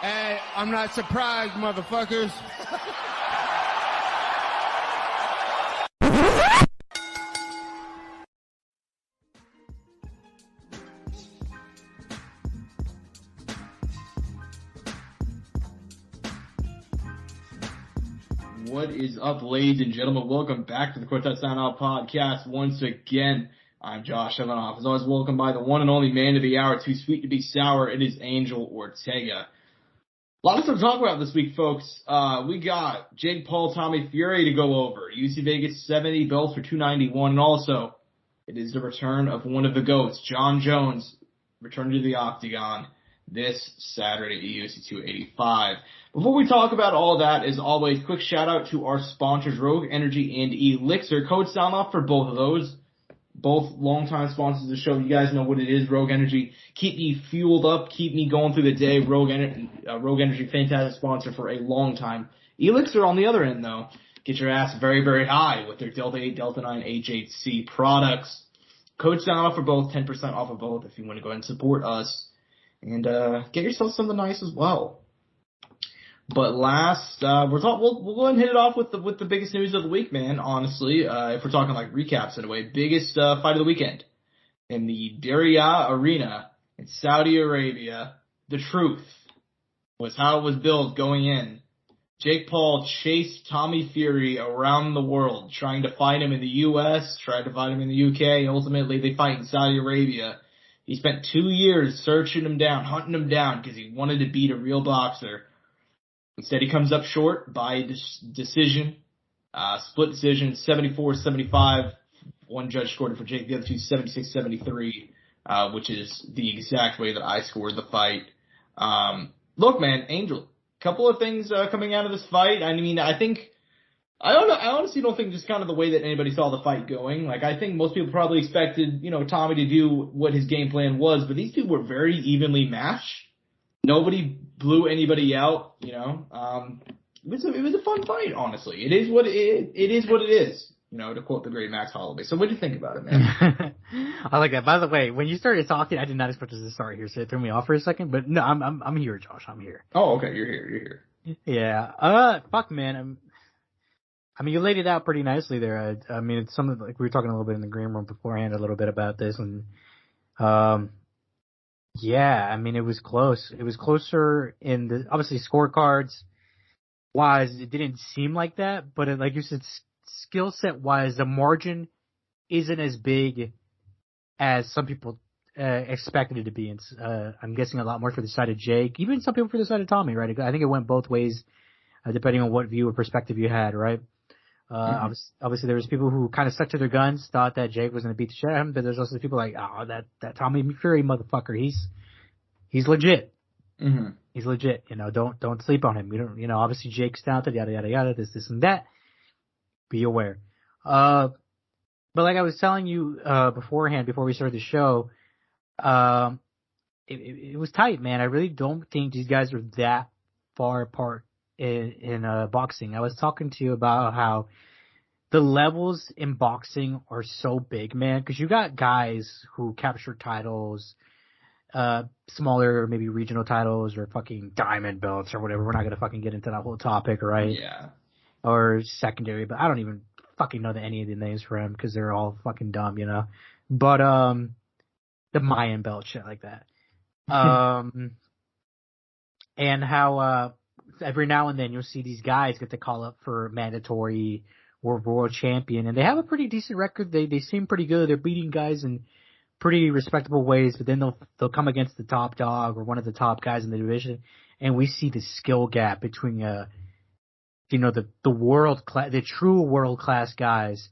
Hey, I'm not surprised, motherfuckers. What is up, ladies and gentlemen? Welcome back to the Courtside Soundoff podcast once again. I'm Josh Evanoff. As always, welcome by the one and only man of the hour, too sweet to be sour. It is Angel Ortega. A lot of stuff to talk about this week, folks. We got Jake Paul, Tommy Fury to go over. UFC Vegas 70 belts for 291. And also, it is the return of one of the GOATs, Jon Jones, returning to the Octagon this Saturday at UFC 285. Before we talk about all that, as always, quick shout out to our sponsors, Rogue Energy and ELYXR. Code Soundoff for both of those. Both longtime sponsors of the show. You guys know what it is, Rogue Energy. Keep me fueled up, keep me going through the day. Rogue Energy, fantastic sponsor for a long time. ELYXR on the other end, though, get your ass very, very high with their Delta 8, Delta 9, HHC products. Code Soundoff for both, 10% off of both if you want to go ahead and support us. And get yourself something nice as well. But last, we'll go ahead and hit it off with the biggest news of the week, man. Honestly, if we're talking like recaps in a way, biggest fight of the weekend in the Diriyah Arena in Saudi Arabia. The truth was how it was billed going in. Jake Paul chased Tommy Fury around the world, trying to fight him in the U.S., tried to fight him in the U.K. Ultimately, they fight in Saudi Arabia. He spent 2 years searching him down, hunting him down, because he wanted to beat a real boxer. Instead, he comes up short by decision, split decision, 74-75. One judge scored it for Jake, the other two 76-73, which is the exact way that I scored the fight. Look, man, Angel, couple of things coming out of this fight. I mean, I honestly don't think just kind of the way that anybody saw the fight going. Like, I think most people probably expected, Tommy to do what his game plan was, but these two were very evenly matched. Nobody blew anybody out, It was a fun fight, honestly. It is what it is, to quote the great Max Holloway. So what do you think about it, man? I like that. By the way, when you started talking, I did not expect us to start here, so it threw me off for a second. But no, I'm here, Josh. I'm here. Oh, okay. You're here. Yeah. Fuck, man. I mean, you laid it out pretty nicely there. I mean, it's something like we were talking a little bit in the green room beforehand, a little bit about this, and yeah, I mean, it was close. It was closer in the, obviously, scorecards wise, it didn't seem like that, but like you said, skill set wise, the margin isn't as big as some people expected it to be. It's, I'm guessing a lot more for the side of Jake, even some people for the side of Tommy, right? I think it went both ways, depending on what view or perspective you had, right? Obviously there was people who kind of stuck to their guns, thought that Jake was going to beat the shit out of him, but there's also people like, oh, that Tommy Fury motherfucker, he's legit. Mm-hmm. He's legit, don't sleep on him. You don't, obviously Jake's talented, yada, yada, yada, this and that. Be aware. But like I was telling you, beforehand, before we started the show, it was tight, man. I really don't think these guys are that far apart in boxing. I was talking to you about how the levels in boxing are so big, man, because you got guys who capture titles, smaller, maybe regional titles or fucking diamond belts or whatever. We're not going to fucking get into that whole topic, right? Yeah. Or secondary, but I don't even fucking know any of the names for them because they're all fucking dumb, But, the Mayan belt, shit like that. And how, every now and then you'll see these guys get to call up for mandatory world champion, and they have a pretty decent record. They seem pretty good. They're beating guys in pretty respectable ways, but then they'll come against the top dog or one of the top guys in the division, and we see the skill gap between the world class, the true world class guys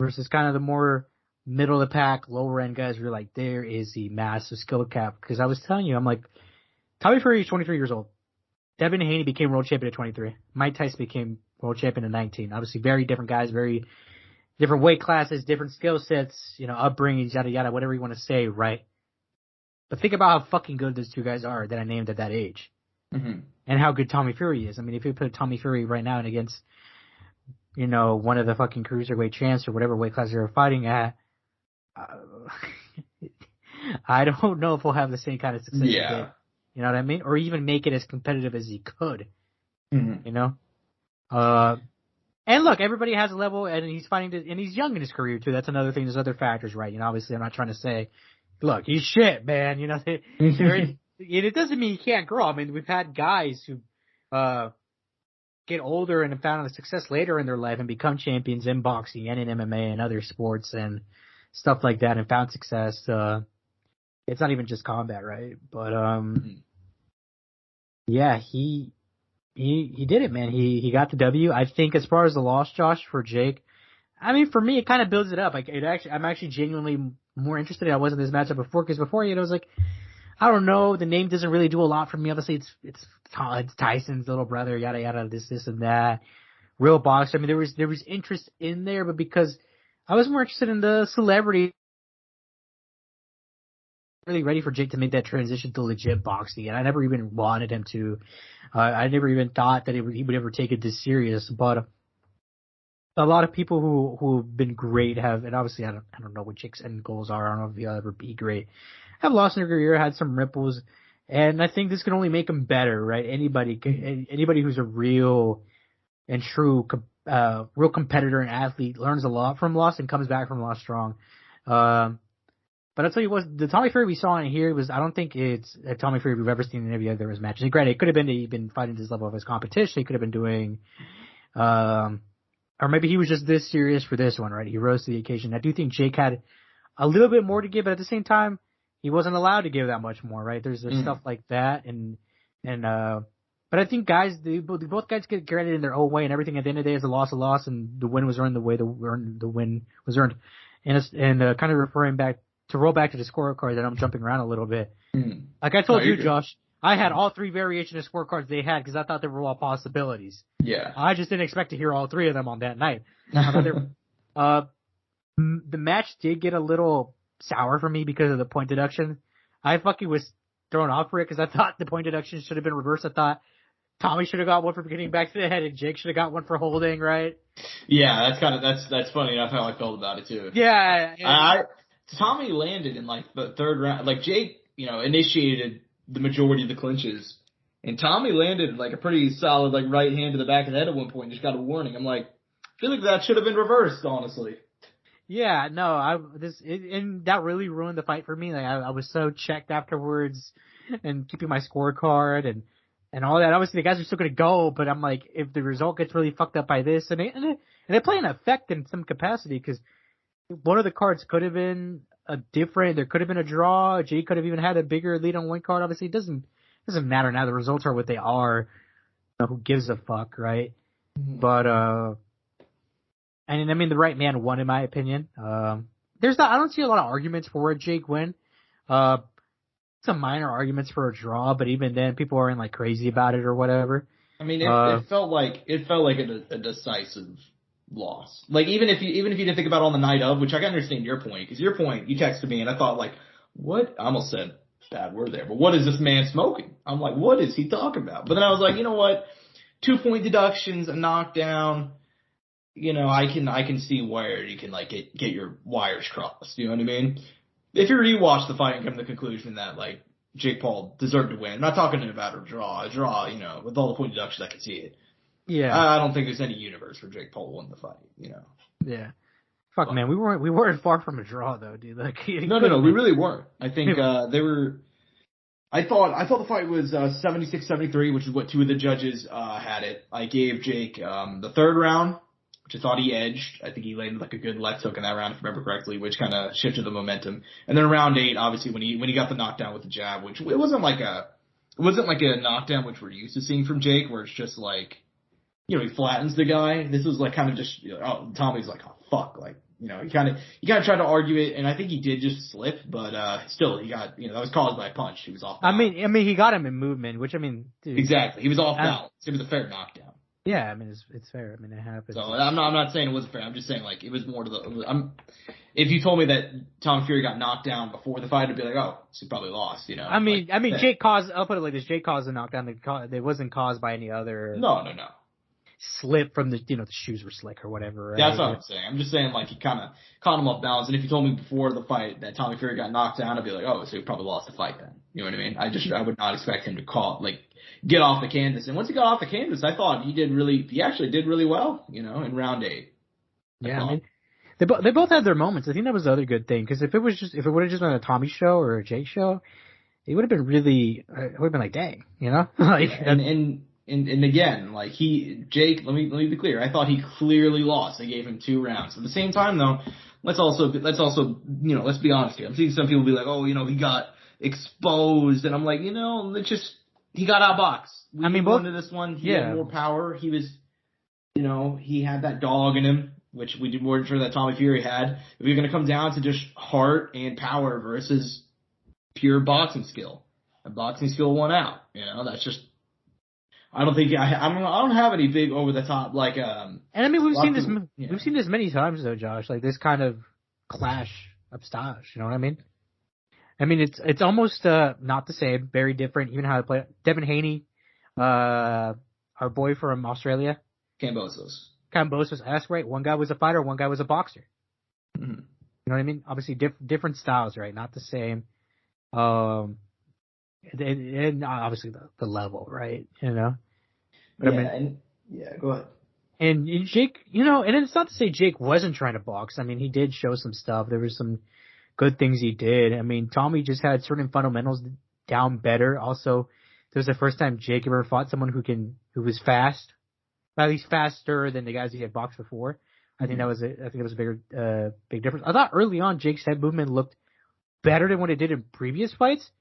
versus kind of the more middle of the pack, lower end guys. We're like, there is a massive skill gap. Because I was telling you, I'm like, Tommy Fury is 23 years old. Devin Haney became world champion at 23. Mike Tyson became world champion at 19. Obviously, very different guys, very different weight classes, different skill sets, upbringings, yada, yada, whatever you want to say, right? But think about how fucking good those two guys are that I named at that age. Mm-hmm. And how good Tommy Fury is. I mean, if you put Tommy Fury right now and against, one of the fucking cruiserweight champs or whatever weight class they're fighting at, I don't know if we'll have the same kind of success. Yeah. You know what I mean? Or even make it as competitive as he could. Mm-hmm. You know? And look, everybody has a level, and he's and he's young in his career too. That's another thing. There's other factors, right? You know, obviously I'm not trying to say, look, he's shit, man. You know, it doesn't mean he can't grow. I mean, we've had guys who, get older and have found success later in their life and become champions in boxing and in MMA and other sports and stuff like that and found success. It's not even just combat, right? But, yeah, he did it, man. He got the W. I think as far as the loss, Josh, for Jake, I mean, for me, it kind of builds it up. Like, I'm actually genuinely more interested than I was in this matchup before, because before, you know, it was like, I don't know, the name doesn't really do a lot for me. Obviously, it's Tyson's little brother, yada yada, this and that. Real boxer. I mean, there was interest in there, but because I was more interested in the celebrity, really ready for Jake to make that transition to legit boxing, and I never even wanted him to. I never even thought that he would ever take it this serious. But a lot of people who've been great have, and obviously I don't know what Jake's end goals are. I don't know if he'll ever be great. Have lost in their career, had some ripples, and I think this can only make him better, right? Anybody who's a real and true, real competitor and athlete learns a lot from loss and comes back from loss strong. But I'll tell you what, the Tommy Fury we saw in here I don't think it's a Tommy Fury we've ever seen in any other of his matches. And granted, it could have been that he'd been fighting this level of his competition. He could have been doing, or maybe he was just this serious for this one, right? He rose to the occasion. I do think Jake had a little bit more to give, but at the same time, he wasn't allowed to give that much more, right? There's stuff like that, but I think both guys get credit in their own way, and everything at the end of the day is a loss, and the win was earned the way the win was earned, and kind of roll back to the scorecard that I'm jumping around a little bit. Like I told you, Josh, I had all three variations of scorecards they had because I thought they were all possibilities. Yeah, I just didn't expect to hear all three of them on that night. The match did get a little sour for me because of the point deduction. I fucking was thrown off for it because I thought the point deduction should have been reversed. I thought Tommy should have got one for getting back to the head and Jake should have got one for holding, right? Yeah, that's funny enough how I felt about it too. Yeah. Tommy landed in like the third round. Like Jake, you know, initiated the majority of the clinches, and Tommy landed like a pretty solid like right hand to the back of the head at one point and just got a warning. I'm like, I feel like that should have been reversed, honestly. Yeah, no, and that really ruined the fight for me. Like I was so checked afterwards and keeping my scorecard and all that. Obviously the guys are still gonna go, but I'm like, if the result gets really fucked up by this, and they play an effect in some capacity because one of the cards could have been there could have been a draw. Jay could have even had a bigger lead on one card. Obviously, it doesn't matter now. The results are what they are. You know, who gives a fuck, right? But and I mean, the right man won, in my opinion. I don't see a lot of arguments for a Jake win. Some minor arguments for a draw, but even then, people aren't like crazy about it or whatever. I mean, it felt like a decisive loss. Like even if you didn't think about it on the night of, which I can understand your point, because your point, you texted me and I thought like, what? I almost said bad word there, but what is this man smoking? I'm like, what is he talking about? But then I was like, you know what? 2-point deductions, a knockdown. You know, I can see where you can like get your wires crossed. You know what I mean? If you rewatch the fight and come to the conclusion that like Jake Paul deserved to win, I'm not talking about a draw. You know, with all the point deductions, I can see it. Yeah. I don't think there's any universe where Jake Paul won the fight. You know. Yeah. Fuck, man, we weren't far from a draw though, dude. Like no, we really weren't. I think they were. I thought the fight was 76-73, which is what two of the judges had it. I gave Jake the third round, which I thought he edged. I think he landed like a good left hook in that round, if I remember correctly, which kind of shifted the momentum. And then round 8, obviously, when he got the knockdown with the jab, which it wasn't like a knockdown which we're used to seeing from Jake, where it's just like, you know, he flattens the guy. This was like kind of just, you know, Tommy's like, oh fuck, like, you know, he kind of tried to argue it, and I think he did just slip, but still, he got, you know, that was caused by a punch. He was off balance. I mean, he got him in movement, which dude, exactly, he was off balance. It was a fair knockdown. Yeah, I mean, it's fair. I mean, it happens. So I'm not saying it wasn't fair. I'm just saying like it was more to the. If you told me that Tom Fury got knocked down before the fight, I'd be like, oh, so he probably lost. You know. I mean, Jake caused. I'll put it like this: Jake caused a knockdown that wasn't caused by any other. No. slip from the shoes were slick or whatever. Right? That's what I'm saying. I'm just saying, like, he kind of caught him off balance. And if you told me before the fight that Tommy Fury got knocked down, I'd be like, oh, so he probably lost the fight then. You know what I mean? I would not expect him to get off the canvas. And once he got off the canvas, I thought he actually did really well, in round 8. Yeah, I mean, they both had their moments. I think that was the other good thing, because if it would have just been a Tommy show or a Jake show, it would have been like, dang, like, and again, like Jake, let me be clear. I thought he clearly lost. They gave him 2 rounds. At the same time, though, let's also let's be honest here. I'm seeing some people be like, oh, he got exposed, and I'm like, he got outboxed. I mean, both into this one, he had more power. He was, he had that dog in him, which we weren't sure that Tommy Fury had. If you're going to come down to just heart and power versus pure boxing skill, and boxing skill won out. That's just. I don't think I don't have any big over the top like. And I mean, we've seen this many times though, Josh. Like this kind of clash of styles. You know what I mean? I mean, it's almost not the same, very different. Even how they play. Devin Haney, our boy from Australia, Cambosos. That's right. One guy was a fighter, one guy was a boxer. Mm-hmm. You know what I mean? Obviously, different styles, right? Not the same. And obviously the level, right? But go ahead. And Jake, and it's not to say Jake wasn't trying to box. I mean, he did show some stuff. There was some good things he did. I mean, Tommy just had certain fundamentals down better. Also, it was the first time Jake ever fought someone who was fast, at least faster than the guys he had boxed before. I think it was a big difference. I thought early on Jake's head movement looked better than what it did in previous fights.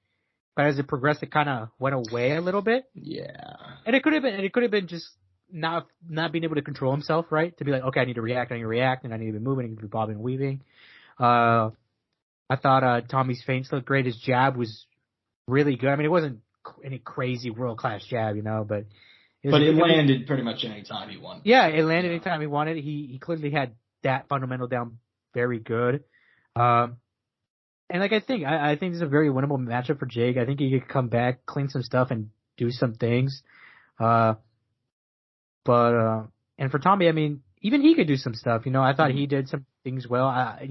But as it progressed, it kind of went away a little bit. Yeah. And it could have been just not being able to control himself, right? To be like, okay, I need to react, and I need to be moving, I need to be bobbing and weaving. I thought Tommy's feints looked great. His jab was really good. I mean, it wasn't any crazy world-class jab, but it landed pretty much any time he wanted. Yeah, it landed any time he wanted. He clearly had that fundamental down very good. And like I think this is a very winnable matchup for Jake. I think he could come back, clean some stuff, and do some things. And for Tommy, I mean, even he could do some stuff. I thought he did some things well. I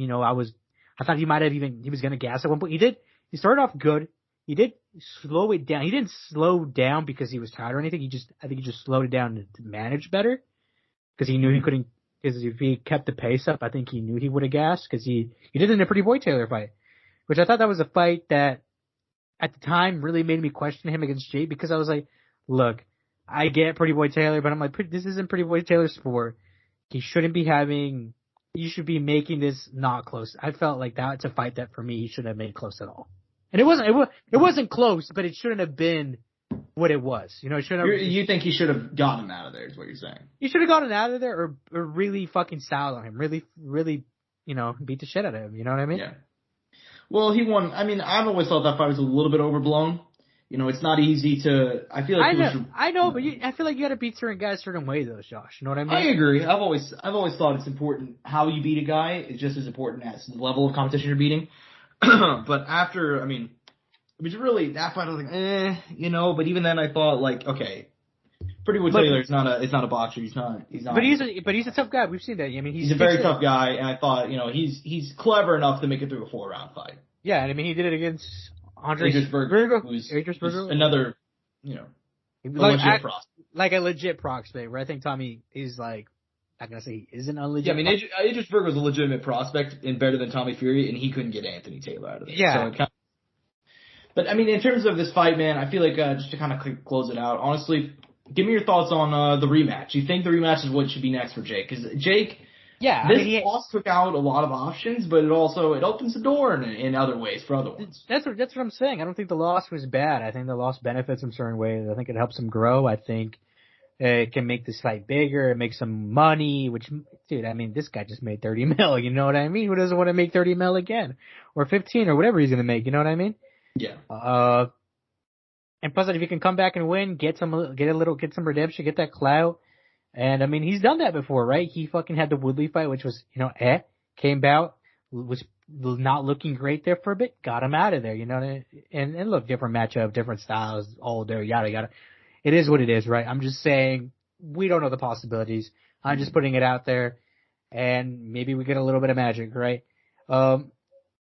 thought he was going to gas at one point. He started off good. He did slow it down. He didn't slow down because he was tired or anything. I think he just slowed it down to manage better, because he knew he couldn't. Because if he kept the pace up, I think he knew he would have gassed, because he did it in a Pretty Boy Taylor fight. Which I thought that was a fight that, at the time, really made me question him against Jake, because I was like, look, I get Pretty Boy Taylor, but I'm like, this isn't Pretty Boy Taylor's sport. You should be making this not close. I felt like that's a fight that, for me, he shouldn't have made close at all. And it wasn't close, but it shouldn't have been what it was. You think he should have gotten him out of there, is what you're saying? He should have gotten out of there, or really fucking styled on him. Really, really, beat the shit out of him. You know what I mean? Yeah. Well, he won. I mean, I've always thought that fight was a little bit overblown. It's not easy to. I feel like I know, but I feel like you got to beat certain guys a certain way, though, Josh. You know what I mean? I agree. I've always thought it's important how you beat a guy is just as important as the level of competition you're beating. But after, it was really that fight. I was like, But even then, I thought like, okay, Pretty Boy Taylor is not a boxer. He's not. But he's a tough guy. We've seen that. I mean, he's a very tough guy, and I thought, he's clever enough to make it through a 4-round fight. Yeah, and I mean, he did it against Idris Berger, who's another, legit prospect. Like a legit prospect, where I think Tommy is like, I'm gonna say he isn't a legit. Yeah, I mean, Idris Berger was a legitimate prospect and better than Tommy Fury, and he couldn't get Anthony Taylor out of it. Yeah. So but I mean, in terms of this fight, man, I feel like just to kind of close it out, honestly. Give me your thoughts on the rematch. You think the rematch is what should be next for Jake? Because Jake, this loss took out a lot of options, but it opens the door in other ways for other ones. That's what I'm saying. I don't think the loss was bad. I think the loss benefits him certain ways. I think it helps him grow. I think it can make this fight bigger. It makes some money. Which, dude, I mean, this guy just made 30 mil. You know what I mean? Who doesn't want to make 30 mil again, or 15, or whatever he's gonna make? You know what I mean? Yeah. And plus, if you can come back and win, get some redemption, get that clout. And I mean, he's done that before, right? He fucking had the Woodley fight, which was, came out, was not looking great there for a bit, got him out of there, and look, different matchup, different styles, older, yada yada. It is what it is, right? I'm just saying, we don't know the possibilities. I'm just putting it out there, and maybe we get a little bit of magic, right? And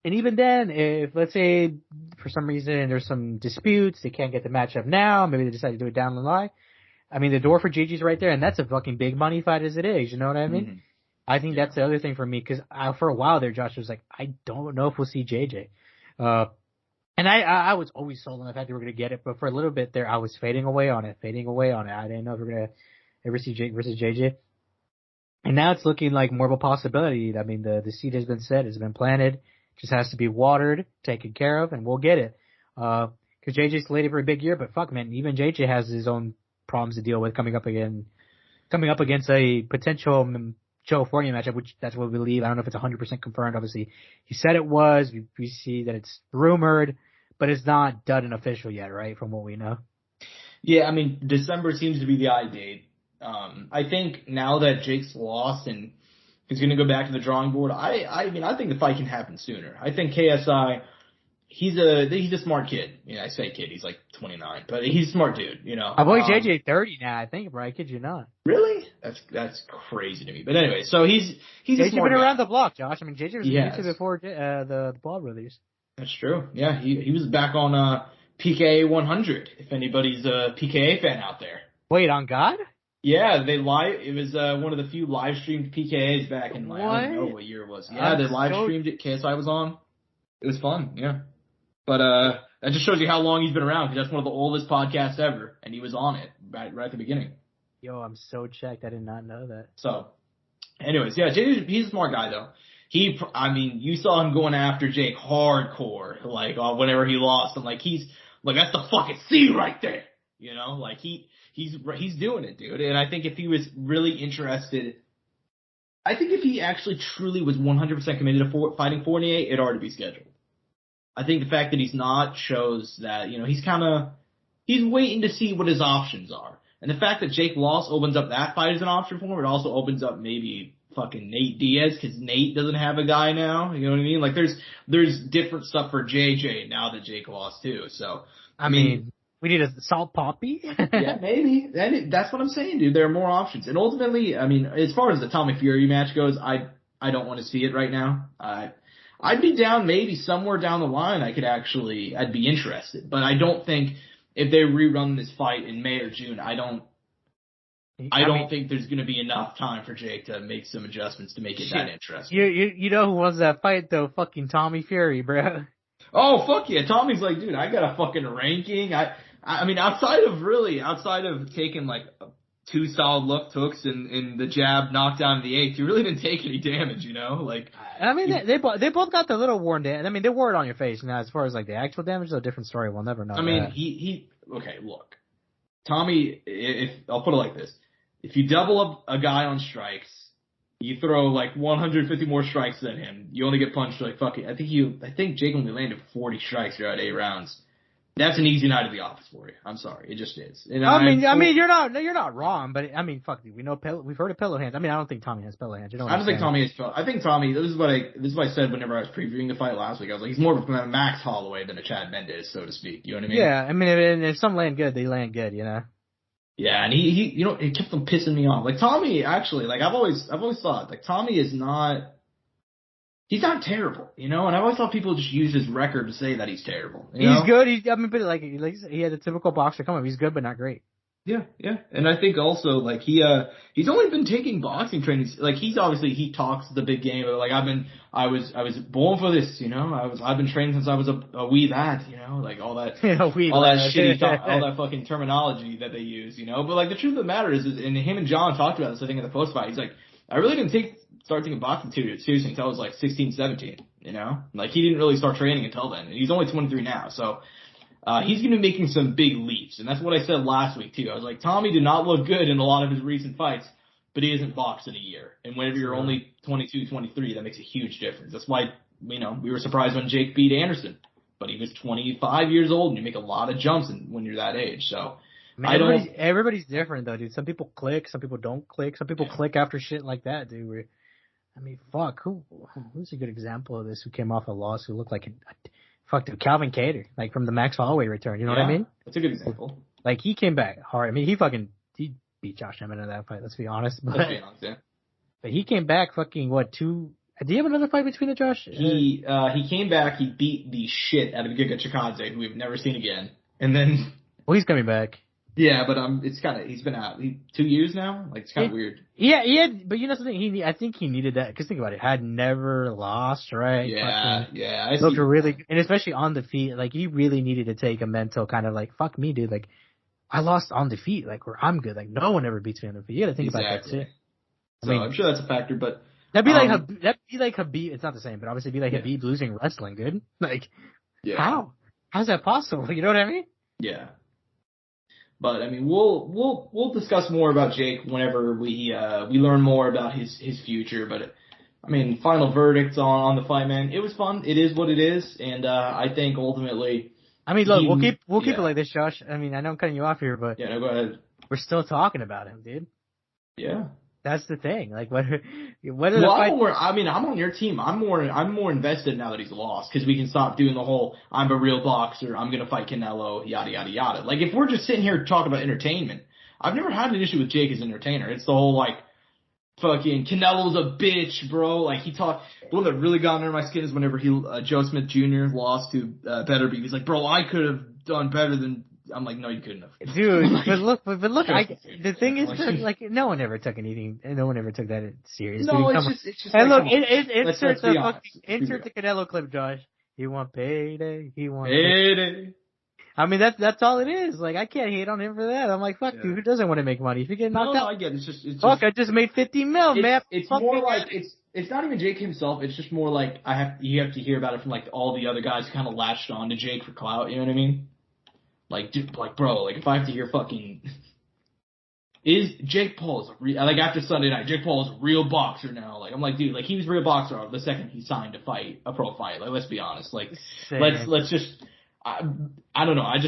even then, if let's say for some reason there's some disputes, they can't get the matchup now, maybe they decide to do it down the line. I mean, the door for JJ's right there, and that's a fucking big money fight as it is. You know what I mean? Mm-hmm. I think that's the other thing for me, because for a while there, Josh was like, I don't know if we'll see JJ. And I was always sold on the fact that we're going to get it, but for a little bit there, I was fading away on it. I didn't know if we are going to ever see Jake versus JJ. And now it's looking like more of a possibility. I mean, the seed has been set, it's been planted, just has to be watered, taken care of, and we'll get it. Because JJ's slated for a big year, but fuck, man, even JJ has his own problems to deal with coming up against a potential Joe Fournier matchup, which that's what we believe. I don't know if it's 100% confirmed. Obviously, he said it was. We see that it's rumored, but it's not done and official yet, right? From what we know. Yeah, I mean, December seems to be the eye date. I think now that Jake's lost and he's going to go back to the drawing board, I mean, I think the fight can happen sooner. I think KSI, he's a smart kid. You know, I say kid, he's like 29, but he's a smart dude, you know. I believe JJ 30 now, I think, bro. I kid you not. Really? That's crazy to me. But anyway, so he's a smart been guy. Around the block, Josh. I mean, JJ was in YouTube before the Ball Brothers. That's true. Yeah, he was back on PKA 100. If anybody's a PKA fan out there. Wait, on God? Yeah, it was one of the few live streamed PKAs back in like, I don't know what year it was. Yeah, they live streamed it. KSI was on. It was fun. Yeah. But that just shows you how long he's been around, because that's one of the oldest podcasts ever, and he was on it right at the beginning. Yo, I'm so checked. I did not know that. So, anyways, yeah, Jake, he's a smart guy though. You saw him going after Jake hardcore, like whenever he lost, and like that's the fucking C right there, you know, like he's doing it, dude. And I think if he was really interested, I think if he actually truly was 100% committed to fighting Fournier, it'd already be scheduled. I think the fact that he's not shows that, you know, he's waiting to see what his options are. And the fact that Jake lost opens up that fight as an option for him. It also opens up maybe fucking Nate Diaz, because Nate doesn't have a guy now. You know what I mean? Like there's different stuff for JJ now that Jake lost too. So I mean we need a Salt Poppy. Yeah, maybe. That's what I'm saying, dude. There are more options. And ultimately, I mean, as far as the Tommy Fury match goes, I don't want to see it right now. I'd be down maybe somewhere down the line. I'd be interested, but I don't think if they rerun this fight in May or June, I don't think there's going to be enough time for Jake to make some adjustments to make it that interesting. You know who wants that fight though? Fucking Tommy Fury, bro. Oh fuck yeah, Tommy's like, dude, I got a fucking ranking. I mean, outside of taking like 2 solid left hooks and the jab knockdown in the 8th, you really didn't take any damage, you know? Like, I mean, they both got the little worn damage. I mean, they wore it on your face. Now, as far as like the actual damage, is a different story. We'll never know. I mean, okay, look, Tommy, if I'll put it like this, if you double up a guy on strikes, you throw like 150 more strikes than him, you only get punched like fucking. I think Jake only landed 40 strikes throughout 8 rounds. That's an easy night at the office for you. I'm sorry, it just is. And I mean, you're not wrong, but I mean, fuck, we know we've heard of pillow hands. I mean, I don't think Tommy has pillow hands. You know what I think Tommy has pillow. I think Tommy. This is what I said whenever I was previewing the fight last week. I was like, he's more of a Max Holloway than a Chad Mendes, so to speak. You know what I mean? Yeah, I mean, if some land good, they land good. You know. Yeah, and he you know, it kept him pissing me off. Like Tommy, actually, like I've always thought, like Tommy is not. He's not terrible, you know, and I always thought people just use his record to say that he's terrible. He's good. But like he had a typical boxer come up. He's good, but not great. Yeah, and I think also like he's only been taking boxing trainings. Like he talks the big game. But like I was born for this, you know. I've been training since I was a wee lad, you know, like all that shitty talk, all that fucking terminology that they use, you know. But like the truth of the matter is, and him and John talked about this, I think, in the post fight. He's like, I really didn't start taking boxing seriously until I was like 16, 17, you know? Like, he didn't really start training until then, and he's only 23 now, so he's going to be making some big leaps, and that's what I said last week, too. I was like, Tommy did not look good in a lot of his recent fights, but he hasn't boxed in a year, and whenever you're only 22, 23, that makes a huge difference. That's why, you know, we were surprised when Jake beat Anderson, but he was 25 years old, and you make a lot of jumps when you're that age, so... Everybody's different, though, dude. Some people click, some people don't click, some people click after shit like that, dude. I mean, fuck, who's a good example of this who came off a loss who looked like Calvin Kattar, like from the Max Holloway return, you know what I mean? That's a good example. Like, he came back hard. I mean, he beat Josh Emmett in that fight. Let's be honest. Let's be honest, yeah. But he came back fucking two. Do you have another fight between the Josh? He came back. He beat the shit out of Giga Chikadze, who we've never seen again. And then, well, he's coming back. Yeah, but it's kind of, he's been out 2 years now. Like, it's kind of weird. Yeah, but you know something? I think he needed that, because think about it, had never lost, right? Yeah. Looked really, and especially on the feet, like, he really needed to take a mental kind of like, fuck me, dude, like, I lost on the feet, like, where I'm good, like, no one ever beats me on the feet. You gotta think about that too. I'm sure that's a factor, but. That'd be like Habib, it's not the same, but obviously it'd be like Habib losing wrestling, dude. Like, how? How's that possible? You know what I mean? Yeah. But I mean, we'll discuss more about Jake whenever we learn more about his future. But I mean, final verdicts on the fight, man. It was fun. It is what it is, and I think ultimately. I mean, look, we'll keep it like this, Josh. I mean, I know I'm cutting you off here, but no, go ahead. We're still talking about him, dude. Yeah. That's the thing. Like, whether I'm on your team. I'm more invested now that he's lost, because we can stop doing the whole I'm a real boxer, I'm gonna fight Canelo, yada yada yada. Like, if we're just sitting here talking about entertainment, I've never had an issue with Jake as an entertainer. It's the whole like fucking Canelo's a bitch, bro. Like, the one that really got under my skin is whenever Joe Smith Jr. lost to Betterby. He's like, bro, I could have done better than. I'm like, no, you couldn't have. Dude, but look, the thing is, like, no one ever took that seriously. No, it's just. And look, insert the Canelo clip, Josh. He want payday. Payday. I mean, that's all it is. Like, I can't hate on him for that. I'm like, fuck, dude, who doesn't want to make money? If you get knocked out, I get it. It's just. Fuck, I just made 50 mil, man. It's more like it's not even Jake himself. It's just more like you have to hear about it from like all the other guys who kind of latched on to Jake for clout. You know what I mean? Like, dude, like, bro, like, if I have to hear fucking, is Jake Paul like, after Sunday night, Jake Paul is a real boxer now. Like, I'm like, dude, like, he was a real boxer the second he signed to fight a pro fight. Like, let's be honest. Like, let's just, I don't know. I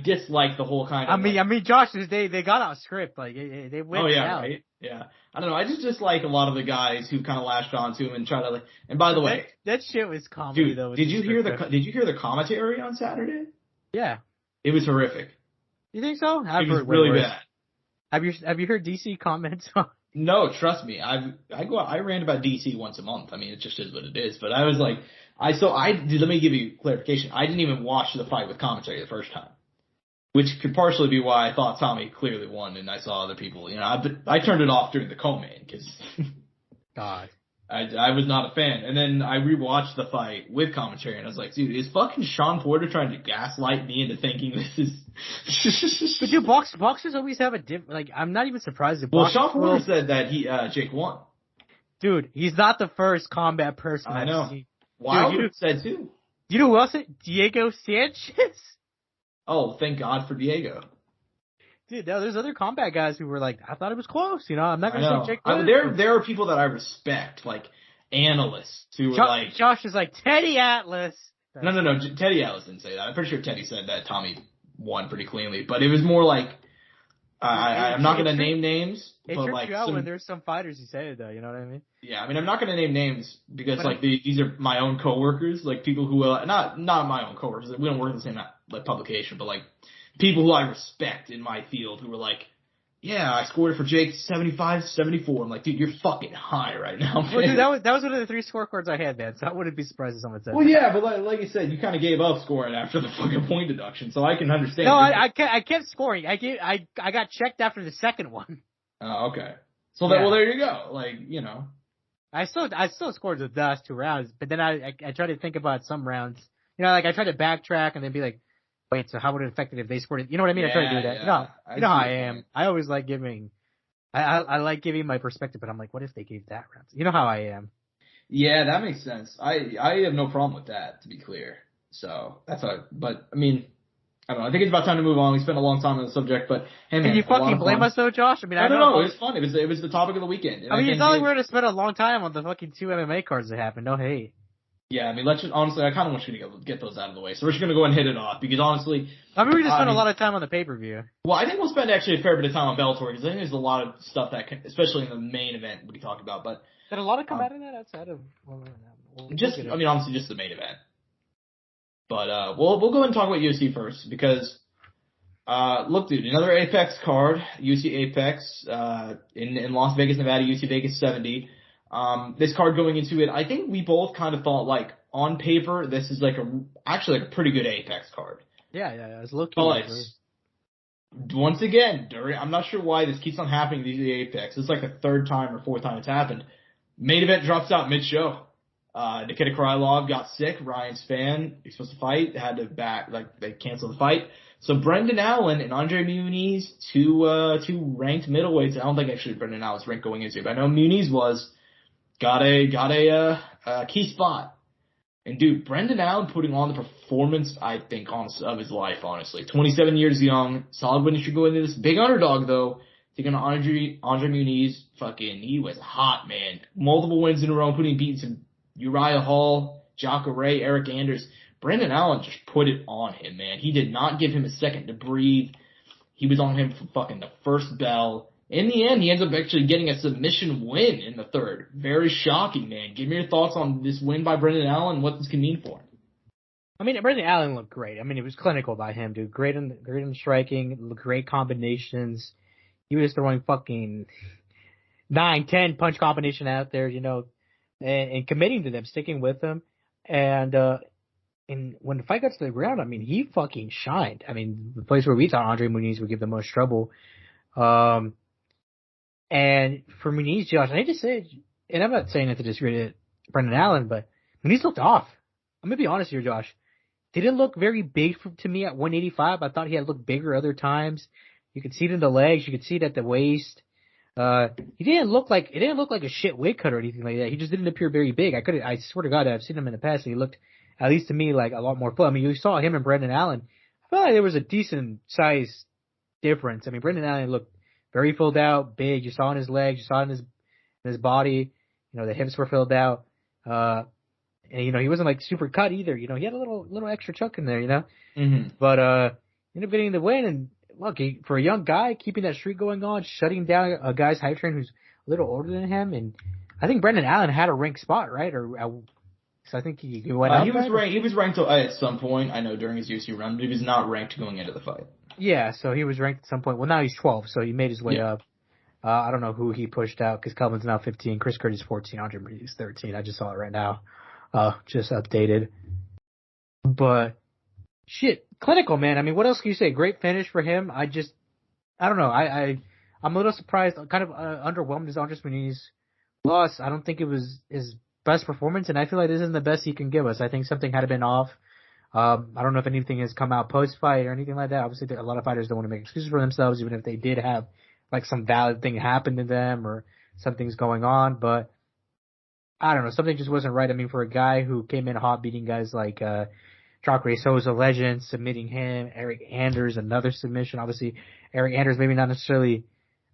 dislike the whole kind of. I mean, Josh, they got out script. Like, they went out. Oh, yeah, right? Yeah. I don't know. I just dislike a lot of the guys who kind of lashed onto him and try to, like, and by the way. That shit was comedy, dude, though. Did you hear the commentary on Saturday? Yeah. It was horrific. You think so? It was really bad. Have you heard DC comments? No, trust me. I rant about DC once a month. I mean, it just is what it is. But I was like, let me give you clarification. I didn't even watch the fight with commentary the first time, which could partially be why I thought Tommy clearly won, and I saw other people. You know, I turned it off during the co-main because God. I was not a fan. And then I rewatched the fight with commentary, and I was like, dude, is fucking Sean Porter trying to gaslight me into thinking this is... But dude, boxers always have a different... Like, I'm not even surprised if Sean Porter said that Jake won. Dude, he's not the first combat person I know. Wilder said too. You know who else? Diego Sanchez? Oh, thank God for Diego. Dude, there's other combat guys who were like, I thought it was close. You know, I'm not gonna say Jake. There are people that I respect, like analysts who were like. Josh is like Teddy Atlas. No. Teddy Atlas didn't say that. I'm pretty sure Teddy said that Tommy won pretty cleanly, but it was more like. I'm not gonna name names. It but trips like you out when there's some fighters who say it though. You know what I mean? Yeah, I mean, I'm not gonna name names because these are my own coworkers, like people who not my own coworkers. We don't work in the same like publication, but like. People who I respect in my field who were like, yeah, I scored it for Jake 75-74. I'm like, dude, you're fucking high right now, man. Well, dude, that was one of the 3 scorecards I had, man, so I wouldn't be surprised if someone said Well, yeah, but like you said, you kind of gave up scoring after the fucking point deduction, so I can understand. No, I kept scoring. I got checked after the second one. Oh, okay. So well, there you go. Like, you know. I still scored the last 2 rounds, but then I tried to think about some rounds. You know, like I tried to backtrack and then be like, wait, so how would it affect it if they scored it? You know what I mean? I try to do that. Yeah. You know how I am. I always like giving. I like giving my perspective, but I'm like, what if they gave that round? You know how I am. Yeah, that makes sense. I have no problem with that, to be clear. So that's but I mean, I don't know. I think it's about time to move on. We spent a long time on the subject, but hey, man, can you fucking blame us though, Josh? I mean, I don't know. It was fun. It was the topic of the weekend. I mean, it's not like we're gonna spend a long time on the fucking 2 MMA cards that happened. No hate. Yeah, I mean, honestly, I kind of want you to get those out of the way. So we're just going to go and hit it off because honestly... I mean, we just spent a lot of time on the pay-per-view. Well, I think we'll spend actually a fair bit of time on Bellator because I think there's a lot of stuff that can, especially in the main event we talk about, but... Did a lot of come out of that outside of... honestly, just the main event. But we'll go ahead and talk about UFC first because Look, dude, another Apex card, UFC Apex, in Las Vegas, Nevada, UFC Vegas 70. This card going into it, I think we both kind of thought, like, on paper, this is actually a pretty good Apex card. Yeah, it's low-key. But once again, I'm not sure why this keeps on happening to the Apex. It's like the third time or fourth time it's happened. Main event drops out mid-show. Nikita Krylov got sick. Ryan Spann, he's supposed to fight, had to they canceled the fight. So Brendan Allen and Andre Muniz, two ranked middleweights. I don't think actually Brendan Allen's ranked going into it, but I know Muniz got a key spot. And dude, Brendan Allen putting on the performance, I think, of his life, honestly. 27 years young, solid winning streak going into this. Big underdog though. Taking on Andre Muniz, he was hot, man. Multiple wins in a row, beating some Uriah Hall, Jacare, Eric Anders. Brendan Allen just put it on him, man. He did not give him a second to breathe. He was on him for the first bell. In the end, he ends up actually getting a submission win in the third. Very shocking, man. Give me your thoughts on this win by Brendan Allen and what this can mean for him. I mean, Brendan Allen looked great. I mean, it was clinical by him, dude. Great in striking, great combinations. He was throwing fucking 9, 10 punch combination out there, and committing to them, sticking with them. And when the fight got to the ground, I mean, he fucking shined. I mean, the place where we thought Andre Muniz would give the most trouble. And for Muniz, Josh, I hate to say it, and I'm not saying it to discredit Brendan Allen, but Muniz looked off. I'm going to be honest here, Josh. Didn't look very big to me at 185. I thought he had looked bigger other times. You could see it in the legs. You could see it at the waist. It didn't look like a shit weight cut or anything like that. He just didn't appear very big. I swear to God, I've seen him in the past, and he looked, at least to me, like a lot more full. I mean, you saw him and Brendan Allen. I felt like there was a decent size difference. I mean, Brendan Allen looked very filled out, big. You saw in his legs, you saw in his body. The hips were filled out. And he wasn't like super cut either. He had a little extra chunk in there. Mm-hmm. But ended up getting the win. And look, for a young guy, keeping that streak going on, shutting down a guy's hype train who's a little older than him, and I think Brendan Allen had a ranked spot, right? So I think he went out. He was ranked at some point, I know, during his UFC run, but he was not ranked going into the fight. Yeah, so he was ranked at some point. Well, now he's 12, so he made his way up. I don't know who he pushed out, because Kelvin's now 15, Chris Curtis 14, Andre Muniz 13. I just saw it right now. Just updated. But shit, clinical, man. I mean, what else can you say? Great finish for him. I don't know. I'm a little surprised, kind of underwhelmed as Andre Muniz loss. I don't think it was his best performance, and I feel like this isn't the best he can give us. I think something had been off. I don't know if anything has come out post-fight or anything like that. Obviously, a lot of fighters don't want to make excuses for themselves, even if they did have like some valid thing happen to them or something's going on. But I don't know, something just wasn't right. I mean, for a guy who came in hot, beating guys like Jacare Souza, legend, submitting him, Eric Anders, another submission. Obviously, Eric Anders maybe not necessarily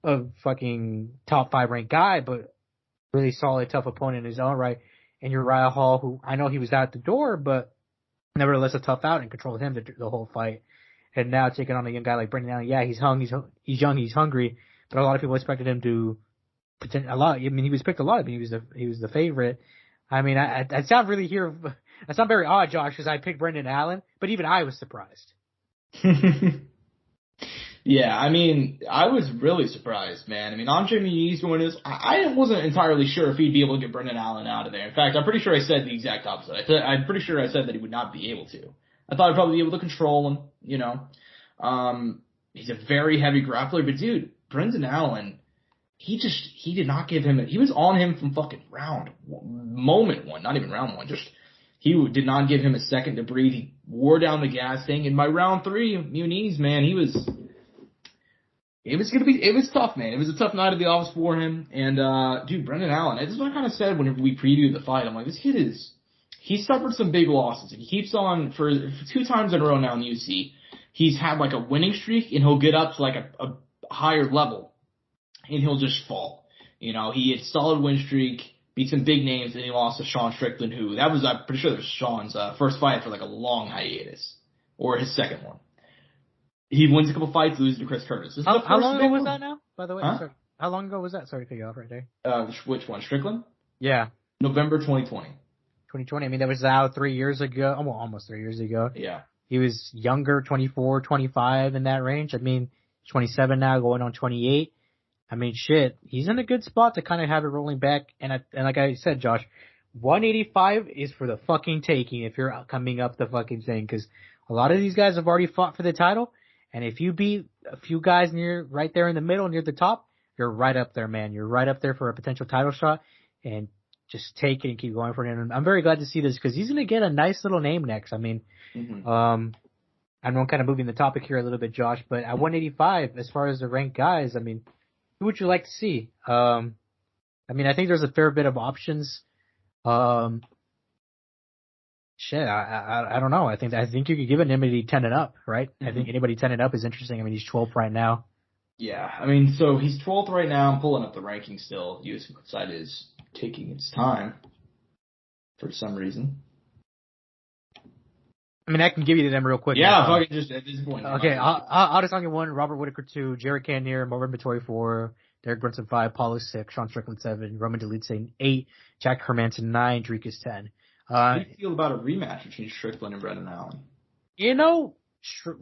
a fucking top 5 ranked guy, but really solid, tough opponent in his own right. And Uriah Hall, who I know he was out the door, but nevertheless a tough out and controlled him the whole fight. And now taking on a young guy like Brendan Allen, yeah, he's young, he's hungry, but a lot of people expected him to a lot. I mean, he was picked a lot. I mean, he was the favorite. I mean, I sound very odd, Josh, because I picked Brendan Allen, but even I was surprised. Yeah, I mean, I was really surprised, man. I mean, Andre Muniz going this, I wasn't entirely sure if he'd be able to get Brendan Allen out of there. In fact, I'm pretty sure I said the exact opposite. I'm pretty sure I said that he would not be able to. I thought I'd probably be able to control him, He's a very heavy grappler, but dude, Brendan Allen, he did not give him, he was on him from fucking moment one, not even round one, he did not give him a second to breathe. He wore down the gas thing, and by round 3, Muniz, man, it was tough, man. It was a tough night at the office for him. And, dude, Brendan Allen, this is what I kind of said whenever we previewed the fight. I'm like, this kid he suffered some big losses. He keeps on, for 2 times in a row now in the UFC, he's had like a winning streak, and he'll get up to like a higher level, and he'll just fall. He had a solid win streak, beat some big names, and he lost to Sean Strickland, I'm pretty sure that was Sean's first fight for like a long hiatus, or his second one. He wins a couple fights, loses to Chris Curtis. How long ago was that now, by the way? Huh? Sorry. How long ago was that? Sorry to cut you off right there. Which one? Strickland? Yeah. November 2020. 2020. I mean, that was now 3 years ago. Almost 3 years ago. Yeah. he was younger, 24, 25 in that range. I mean, 27 now, going on 28. I mean, shit, he's in a good spot to kind of have it rolling back. And like I said, Josh, 185 is for the fucking taking if you're coming up the fucking thing, because a lot of these guys have already fought for the title. And if you beat a few guys right there in the middle, near the top, you're right up there, man. You're right up there for a potential title shot, and just take it and keep going for it. And I'm very glad to see this because he's going to get a nice little name next. I mean, I know I'm kind of moving the topic here a little bit, Josh, but at 185, as far as the ranked guys, I mean, who would you like to see? I mean, I think there's a fair bit of options. Shit, I don't know. I think you could give anybody 10 and up, right? I think anybody 10 and up is interesting. I mean, he's 12th right now. Yeah, I mean, so he's 12th right now. I'm pulling up the ranking still. UFC Courtside is taking its time for some reason. I mean, I can give you them real quick. Yeah, if I could just at this point. Okay, I'll just 1, Robert Whitaker 2, Jared Cannonier, Marvin Vettori 4, Derek Brunson 5, Paulo 6, Sean Strickland 7, Roman Dolidze 8, Jack Hermanson 9, Dricus 10. How do you feel about a rematch between Strickland and Brendan Allen? You know,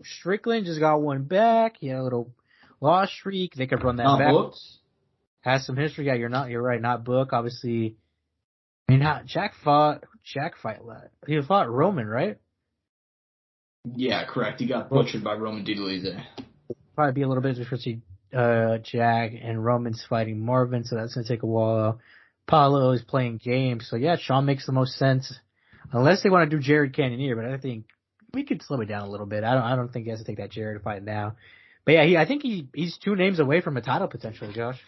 Strickland just got one back. He had a little loss streak. They could run that back. Books? Has some history. Yeah, you're right. Not Book, obviously. I mean, Jack fought he fought Roman, right? Yeah, correct. He got butchered by Roman Dolidze. Probably be a little bit especially Jack and Roman's fighting Marvin, so that's gonna take a while. Paulo is playing games, so yeah, Sean makes the most sense. Unless they want to do Jared Cannonier, but I think we could slow it down a little bit. I don't think he has to take that Jared fight now. But yeah, I think he's 2 names away from a title potentially, Josh.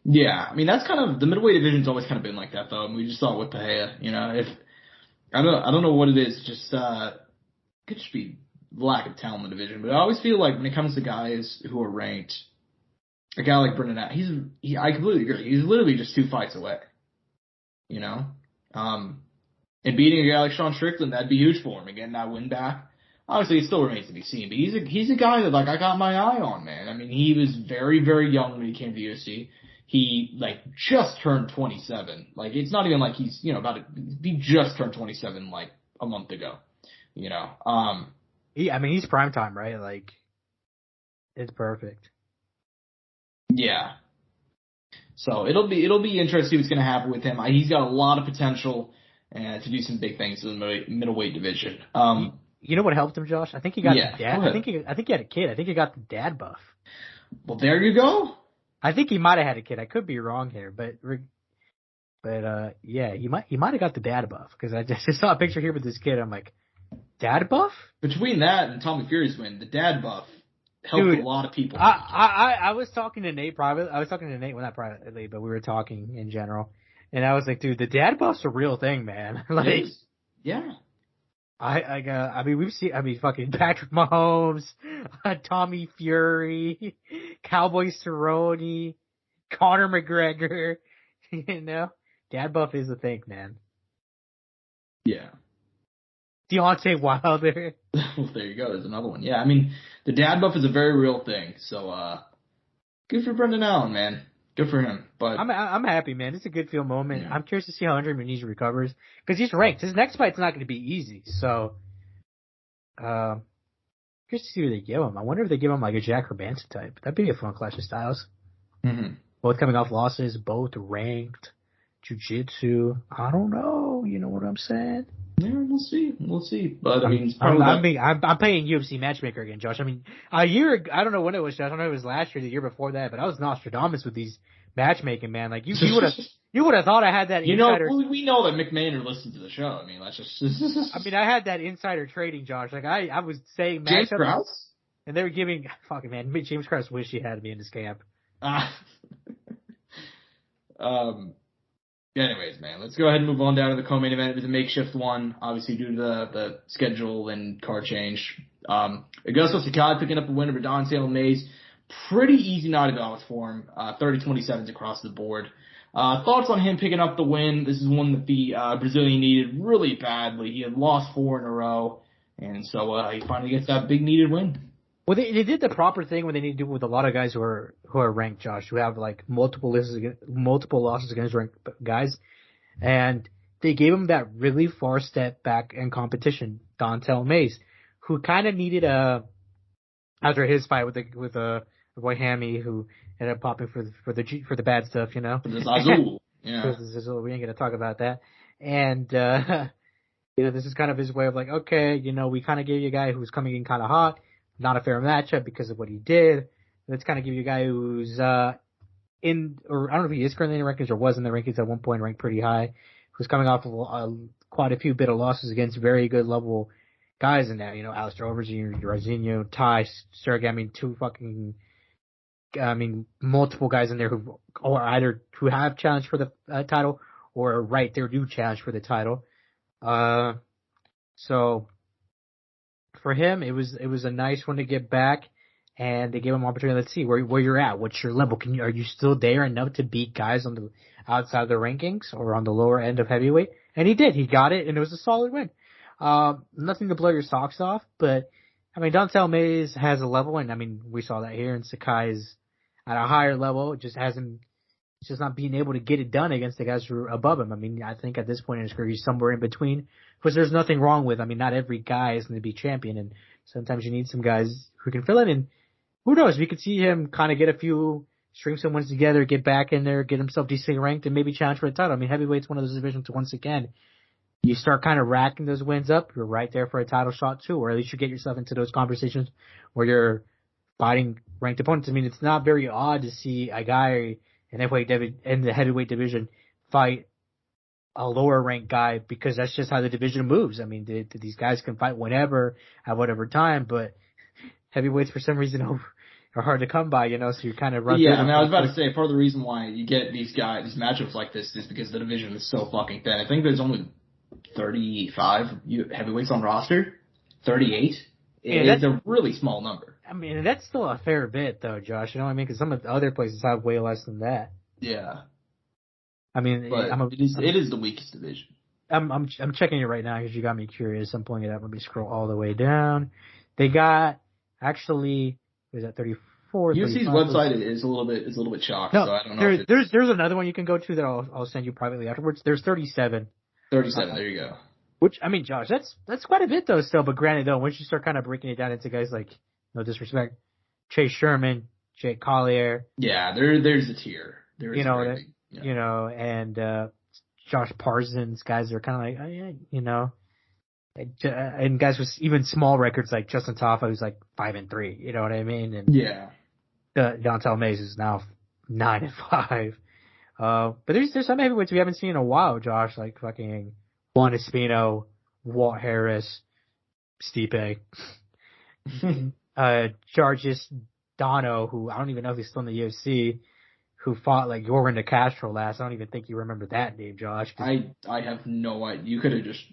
Yeah, I mean that's kind of the middleweight division's always kind of been like that though. I mean, we just saw it with Pahea. You know, if I don't know what it is, just could just be lack of talent in the division. But I always feel like when it comes to guys who are ranked, a guy like Brendan Allen, I completely agree. He's literally just 2 fights away. You know, and beating a guy like Sean Strickland, that'd be huge for him. Again, that win back. Obviously, it still remains to be seen, but he's a guy that like I got my eye on, man. I mean, he was very, very young when he came to the UFC. He like just turned 27. Like it's not even like he's he just turned 27 like a month ago. You know, I mean he's prime time, right? Like it's perfect. Yeah. So it'll be interesting to see what's going to happen with him. He's got a lot of potential to do some big things in the middleweight division. You know what helped him, Josh? I think he got the dad. Go I think he had a kid. I think he got the dad buff. Well, there you go. I think he might have had a kid. I could be wrong here, but yeah, he might have got the dad buff because I just saw a picture here with this kid. I'm like, dad buff? Between that and Tommy Fury's win, the dad buff helped a lot of people. I was talking to Nate privately. I was talking to Nate, well, not privately, but we were talking in general. And I was like, dude, the dad buff's a real thing, man. Like, yeah. We've seen, fucking Patrick Mahomes, Tommy Fury, Cowboy Cerrone, Conor McGregor, you know? Dad buff is a thing, man. Yeah. Deontay Wilder. Well, there you go. There's another one. Yeah, I mean, the dad buff is a very real thing. So, good for Brendan Allen, man. Good for him. But I'm happy, man. It's a good feel moment. Yeah. I'm curious to see how Andre Muniz recovers because he's ranked. His next fight's not going to be easy. So, curious to see who they give him. I wonder if they give him like a Jack Hermanson type. That'd be a fun clash of styles. Mm-hmm. Both coming off losses, both ranked. Jiu-jitsu. I don't know. You know what I'm saying? Yeah, we'll see. But I mean, I'm playing UFC Matchmaker again, Josh. I mean, a year. I don't know when it was, Josh. I don't know if it was last year, the year before that. But I was Nostradamus with these matchmaking, man. Like you would have thought I had that. Insider. We know that McMahon listens to the show. I mean, let's just. I mean, I had that insider trading, Josh. Like I was saying, James Krause, and they were giving fucking man. James Krause wish he had me in his camp. Anyways, man, let's go ahead and move on down to the co-main event. It was a makeshift one, obviously due to the schedule and card change. Augusto Sakai picking up a win over Don Salem Mays. Pretty easy night of balance for him. 30-27s across the board. Thoughts on him picking up the win? This is one that the Brazilian needed really badly. He had lost 4 in a row, and so he finally gets that big needed win. Well, they did the proper thing when they need to do with a lot of guys who are ranked, Josh, who have like multiple losses against ranked guys, and they gave him that really far step back in competition. Dontel Mays, who kind of needed after his fight with the boy Hammy, who ended up popping for the bad stuff, you know. For this Azul. Yeah. We ain't gonna talk about that. And you know, this is kind of his way of like, okay, you know, we kind of gave you a guy who's coming in kind of hot, not a fair matchup because of what he did. Let's kind of give you a guy who's or I don't know if he is currently in the rankings or was in the rankings at one point, ranked pretty high, who's coming off of quite a few bit of losses against very good level guys in that, you know, Alistair Overeem, Razinho, Ty, Ciryl Gane, multiple guys in there who have challenged for the title or are right there do challenge for the title. So for him, it was a nice one to get back, and they gave him an opportunity. Let's see where you're at. What's your level? Are you still there enough to beat guys on the outside of the rankings or on the lower end of heavyweight? And he did. He got it, and it was a solid win. Nothing to blow your socks off, but I mean, Dontel Mays has a level, and I mean, we saw that here, and Sakai is at a higher level. It just just not being able to get it done against the guys who are above him. I mean, I think at this point in his career, he's somewhere in between, because there's nothing wrong with, I mean, not every guy is going to be champion, and sometimes you need some guys who can fill in, and who knows, we could see him kind of get a few, string some wins together, get back in there, get himself decently ranked, and maybe challenge for the title. I mean, heavyweight's one of those divisions, once again, you start kind of racking those wins up, you're right there for a title shot too, or at least you get yourself into those conversations where you're fighting ranked opponents. I mean, it's not very odd to see a guy in the heavyweight division fight a lower ranked guy, because that's just how the division moves. I mean, these guys can fight whenever, at whatever time, but heavyweights for some reason are hard to come by, you know, so you kind of run. Yeah, I mean, I was about to say, part of the reason why you get these matchups like this is because the division is so fucking thin. I think there's only 35 heavyweights on roster, 38. It's a really small number. I mean, that's still a fair bit, though, Josh. You know what I mean? Because some of the other places have way less than that. Yeah. I mean, but it is the weakest division. I'm checking it right now because you got me curious. I'm pulling it up. Let me scroll all the way down. They got actually, was that 34? UFC's website is a little bit chocked, no, so I don't know. There's another one you can go to that I'll send you privately afterwards. There's 37. 37. There you go. Which, I mean, Josh, that's quite a bit though still. But granted, though, once you start kind of breaking it down into guys like, no disrespect, Chase Sherman, Jake Collier. Yeah, there's a tier. You know, and Josh Parsons, guys are kind of like, oh, yeah, you know, and guys with even small records like Justin Taffa, who's like 5-3. You know what I mean? And yeah, Dontel Mays is now 9-5. But there's some heavyweights we haven't seen in a while, Josh, like fucking Juan Espino, Walt Harris, Stipe, Jargis Dono, who I don't even know if he's still in the UFC, who fought like Jorgen De Castro last. I don't even think you remember that name, Josh. I have no idea. You could have just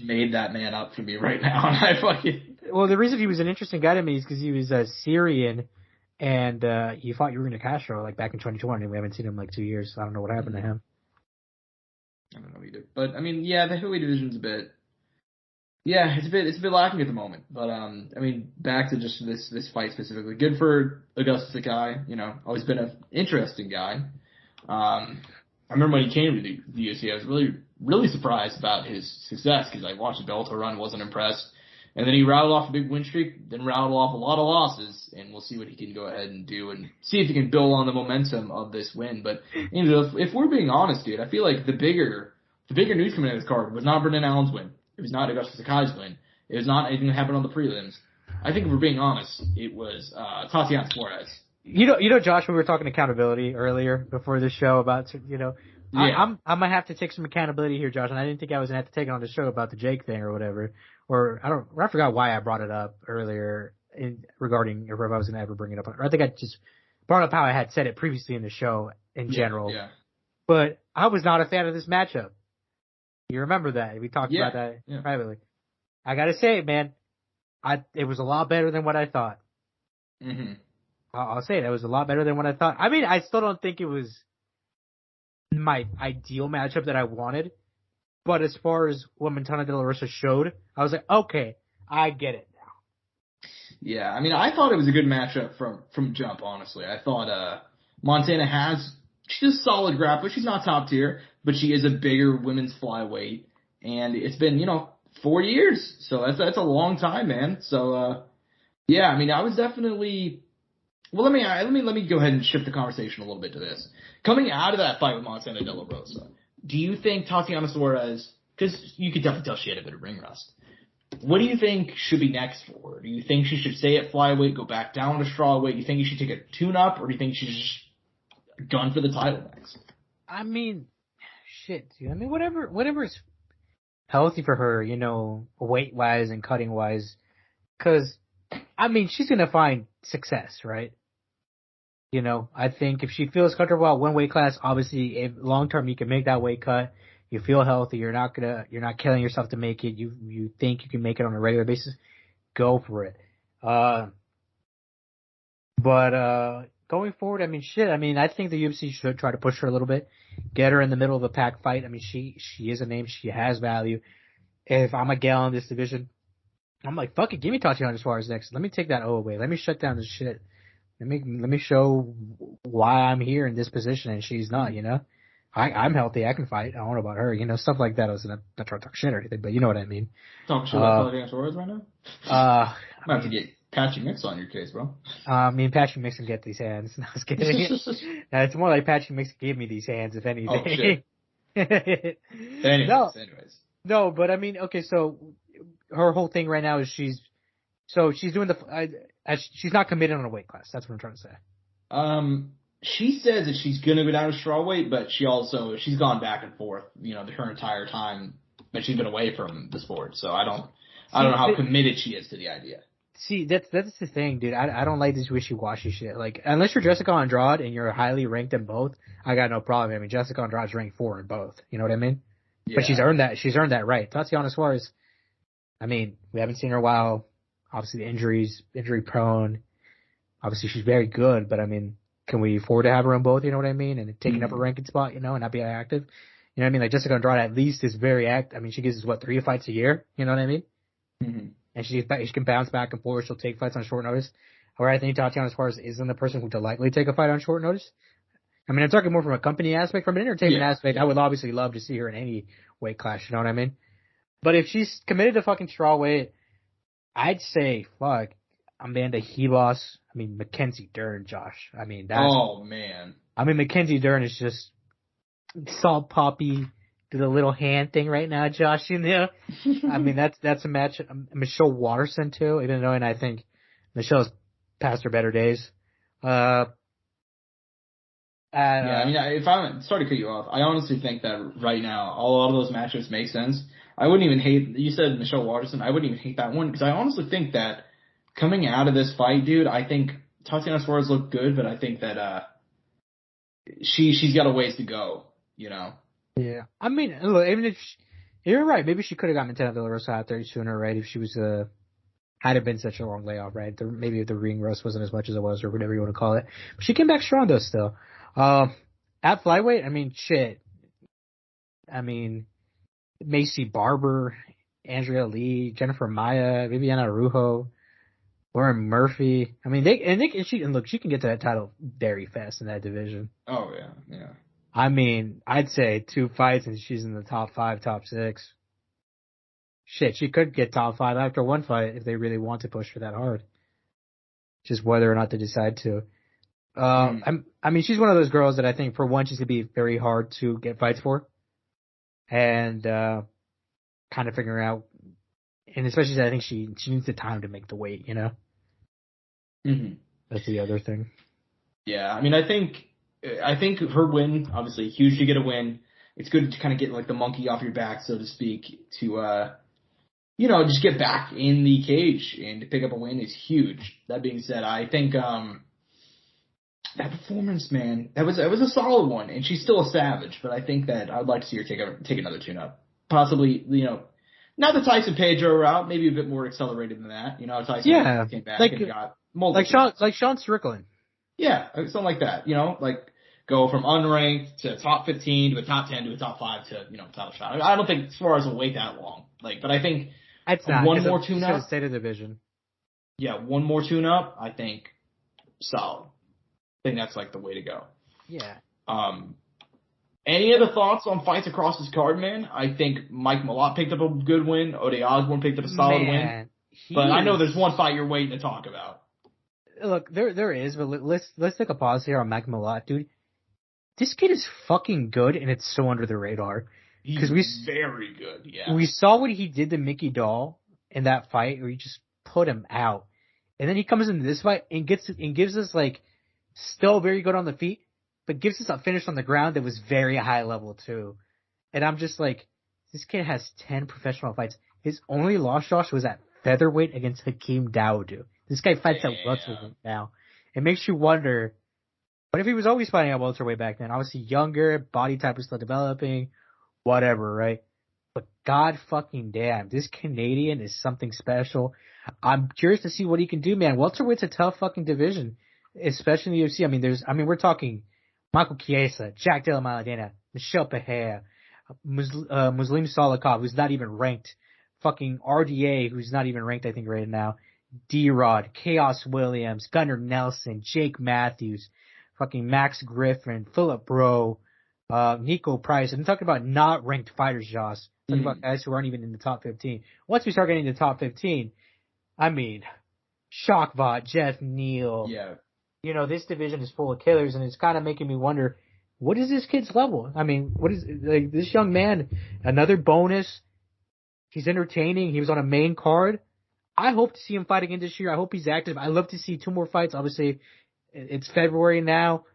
made that man up for me right now, and I fucking. Well, the reason he was an interesting guy to me is because he was Syrian, and he fought Jorgen De Castro like back in 2020, and we haven't seen him in like 2 years. So I don't know what happened to him. I don't know either. But I mean, yeah, the heavyweight division's it's a bit lacking at the moment. But I mean, back to just this fight specifically. Good for Augustus Sakai, you know, always been an interesting guy. I remember when he came to the UFC, I was really surprised about his success, because I watched the Bellator run, wasn't impressed. And then he rattled off a big win streak, then rattled off a lot of losses, and we'll see what he can go ahead and do and see if he can build on the momentum of this win. But, you know, if we're being honest, dude, I feel like the bigger news coming out of this card was not Brendan Allen's win. It was not Augustus Sakai's win. It was not anything that happened on the prelims. I think if we're being honest, it was Tatiana Suarez. You know, Josh, we were talking accountability earlier before the show about, you know, yeah. I'm gonna have to take some accountability here, Josh, and I didn't think I was gonna have to take it on the show about the Jake thing or whatever. Or I forgot why I brought it up earlier regarding if I was gonna ever bring it up. Or I think I just brought up how I had said it previously in the show in general. Yeah. But I was not a fan of this matchup. You remember that? We talked about that privately. I gotta say, man, it was a lot better than what I thought. Mm-hmm. I'll say it was a lot better than what I thought. I mean, I still don't think it was my ideal matchup that I wanted. But as far as what Montana De La Rosa showed, I was like, okay, I get it now. Yeah, I mean, I thought it was a good matchup from jump, honestly. I thought Montana she's a solid grappler. She's not top tier, but she is a bigger women's flyweight. And it's been, you know, 4 years. So that's a long time, man. So, yeah, I mean, I was definitely, well, let me go ahead and shift the conversation a little bit to this. Coming out of that fight with Montana De La Rosa, do you think Tatiana Suarez, because you could definitely tell she had a bit of ring rust, what do you think should be next for her? Do you think she should stay at flyweight, go back down to strawweight? Do you think you should take a tune-up, or do you think she should just gun for the title next? I mean, shit, dude. I mean, whatever is healthy for her, weight-wise and cutting-wise. Because, I mean, she's going to find success, right? I think if she feels comfortable at one weight class, obviously, if long-term you can make that weight cut, you feel healthy, you're not killing yourself to make it, you think you can make it on a regular basis, go for it. But going forward, I mean, I think the UFC should try to push her a little bit, get her in the middle of a pack fight. I mean, she is a name, she has value. If I'm a gal in this division, I'm like, fuck it, give me Tatiana Suarez next. Let me take that O away. Let me shut down this shit. Let me show why I'm here in this position and she's not, I'm healthy, I can fight. I don't know about her, stuff like that. I was not trying to talk shit or anything, but you know what I mean. Talking shit about Tatiana Suarez right now? I might have to get Patrick Mix on your case, bro. Me and Patrick Mix can get these hands. No, I was kidding. It's more like Patrick Mix gave me these hands, if anything. Oh, shit. Anyways. No, but I mean, okay, so her whole thing right now is she's doing she's not committed on a weight class. That's what I'm trying to say. She says that she's gonna go down to strawweight, but she's gone back and forth, her entire time that she's been away from the sport. So I don't know how committed she is to the idea. See, that's the thing, dude. I don't like this wishy-washy shit. Like, unless you're Jessica Andrade and you're highly ranked in both, I got no problem. I mean, Jessica Andrade's ranked 4 in both. You know what I mean? Yeah. But she's earned that. She's earned that right. Tatiana Suarez, I mean, we haven't seen her in a while. Obviously, the injury prone. Obviously, she's very good, but I mean, can we afford to have her in both? You know what I mean? And taking up a ranking spot, and not be active. You know what I mean? Like, Jessica Andrade at least is very active. I mean, she gives us, 3 fights a year? You know what I mean? Mm-hmm. And she can bounce back and forth. She'll take fights on short notice. Where I think Tatiana Suarez isn't the person who would likely take a fight on short notice. I mean, I'm talking more from a company aspect. From an entertainment aspect, I would obviously love to see her in any weight class. You know what I mean? But if she's committed to fucking strawweight, I'd say, fuck, Amanda Hebos. I mean, Mackenzie Dern, Josh. I mean, that's... Oh, man. I mean, Mackenzie Dern is just salt poppy, do the little hand thing right now, Josh, I mean, that's a match. Michelle Watterson, too, even though, and I think Michelle's past her better days. Yeah, I mean, if I'm sorry to cut you off, I honestly think that right now, a lot of those matchups make sense. I wouldn't even hate, you said Michelle Watterson, I wouldn't even hate that one, because I honestly think that coming out of this fight, dude, I think Tatiana Suarez looked good, but I think that she's got a ways to go, Yeah, I mean, look, even if you're right, maybe she could have got Montana De La Rosa out there sooner, right? If she was had it been such a long layoff, right? Maybe if the ring rust wasn't as much as it was, or whatever you want to call it. But she came back strong though, still. At flyweight, I mean, shit. I mean, Macy Barber, Andrea Lee, Jennifer Maya, Viviana Rujo, Lauren Murphy. I mean, she can get to that title very fast in that division. Oh yeah. I mean, I'd say 2 fights and she's in the top 5, top 6. Shit, she could get top 5 after 1 fight if they really want to push her that hard. Just whether or not they decide to. I mean, she's one of those girls that I think, for one, she's going to be very hard to get fights for. And kind of figuring out, and especially I think she needs the time to make the weight, Mm-hmm. That's the other thing. Yeah, I mean, I think her win, obviously, huge to get a win. It's good to kind of get, like, the monkey off your back, so to speak, to, just get back in the cage and to pick up a win is huge. That being said, I think that performance, man, that was a solid one, and she's still a savage, but I think that I'd like to see her take another tune-up. Possibly, not the Tyson Pedro route, maybe a bit more accelerated than that. Tyson came back and got multiple. Like Sean Strickland. Yeah, something like that. Like go from unranked to top 15 to a top 10 to a top 5 to, title shot. I don't think Suarez will wait that long. But I think one more tune-up. State of division. Yeah, one more tune-up, I think, solid. I think that's, like, the way to go. Yeah. Any other thoughts on fights across this card, man? I think Mike Malott picked up a good win. Ode Osborne picked up a solid win. But I know there's one fight you're waiting to talk about. Look, there is, but let's take a pause here on Mike Malott, dude. This kid is fucking good, and it's so under the radar. He's very good, yeah. We saw what he did to Mickey Dahl in that fight, where he just put him out. And then he comes into this fight and gives us, like, still very good on the feet, but gives us a finish on the ground that was very high level, too. And I'm just like, this kid has 10 professional fights. His only loss, Josh, was at featherweight against Hakeem Dawodu. This guy fights at welterweight now. It makes you wonder, what if he was always fighting at welterweight back then? Obviously younger, body type is still developing, whatever, right? But god fucking damn, this Canadian is something special. I'm curious to see what he can do, man. Welterweight's a tough fucking division, especially in the UFC. We're talking Michael Chiesa, Jack Della Maddalena, Michel Pereira, Muslim Salikov, who's not even ranked, fucking RDA, who's not even ranked, I think, right now, D-Rod, Chaos Williams, Gunnar Nelson, Jake Matthews, fucking Max Griffin, Philip Bro, Nico Price. I'm talking about not ranked fighters, Josh. I'm talking about guys who aren't even in the top 15. Once we start getting to the top 15, I mean, Shockbot, Jeff Neal. Yeah. You know, this division is full of killers, and it's kind of making me wonder, what is this kid's level? I mean, what is, like, this young man, another bonus. He's entertaining. He was on a main card. I hope to see him fight again this year. I hope he's active. I love to see 2 more fights. Obviously, it's February now.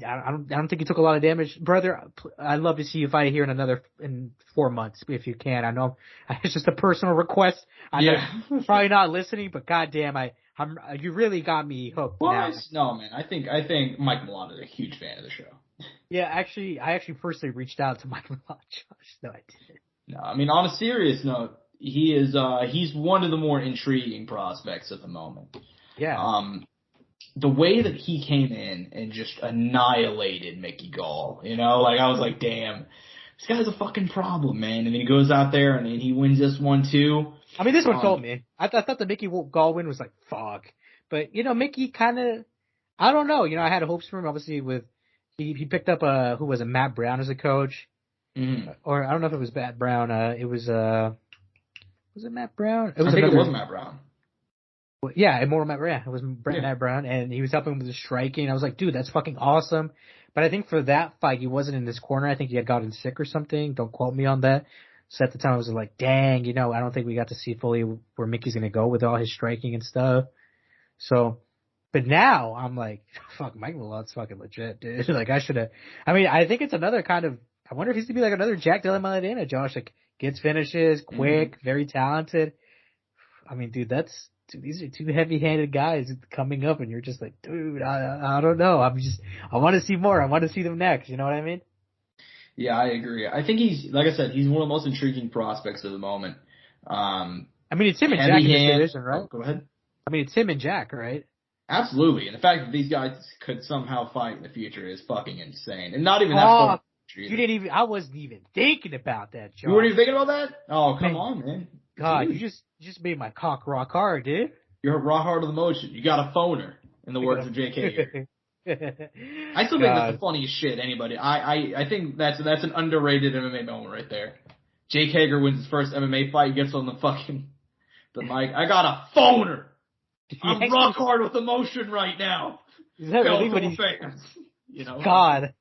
I don't think he took a lot of damage, brother. I'd love to see you fight here in 4 months if you can. I know it's just a personal request. I know you're probably not listening, but goddamn, you really got me hooked. Well, no, man. I think Mike Malott is a huge fan of the show. Yeah, actually, I personally reached out to Mike Malott, Josh. No, I didn't. No, I mean, on a serious note, he's one of the more intriguing prospects at the moment. Yeah. The way that he came in and just annihilated Mickey Gall, you know, like, I was like, damn, this guy's a fucking problem, man. And he goes out there and he wins this one too. I mean, this one told me. I thought the Mickey Gall win was like, fuck. But, you know, Mickey kind of, I don't know. You know, I had hopes for him, obviously, he picked up, Matt Brown as a coach. Mm-hmm. Or I don't know if it was Matt Brown. Was it Matt Brown? I think it was Matt Brown. Yeah, Immortal Matt Brown. It was Matt Brown, and he was helping with the striking. I was like, dude, that's fucking awesome. But I think for that fight, he wasn't in this corner. I think he had gotten sick or something. Don't quote me on that. So at the time, I was like, dang, you know, I don't think we got to see fully where Mickey's going to go with all his striking and stuff. So, but now I'm like, fuck, Mike Malott's fucking legit, dude. Like, I think it's another kind of, I wonder if he's going to be like another Jack Della Maddalena, Josh. Like, gets finishes, quick, very talented. I mean, dude, these are 2 heavy-handed guys coming up, and you're just like, dude, I don't know. I want to see more. I want to see them next. You know what I mean? Yeah, I agree. I think like I said, he's one of the most intriguing prospects of the moment. I mean, it's him and Jack in this division, right? Oh, go ahead. I mean, it's him and Jack, right? Absolutely. And the fact that these guys could somehow fight in the future is fucking insane. And not even that far. I wasn't even thinking about that, Josh. You weren't even thinking about that? Oh, come on, man. God, dude. You just made my cock rock hard, dude. You're rock hard of the motion. You got a phoner, in the words of Jake Hager. I still think that's the funniest shit anybody. I think that's an underrated MMA moment right there. Jake Hager wins his first MMA fight, gets on the mic. I got a phoner. I'm rock hard with emotion right now. Is that really what fans? You know? God.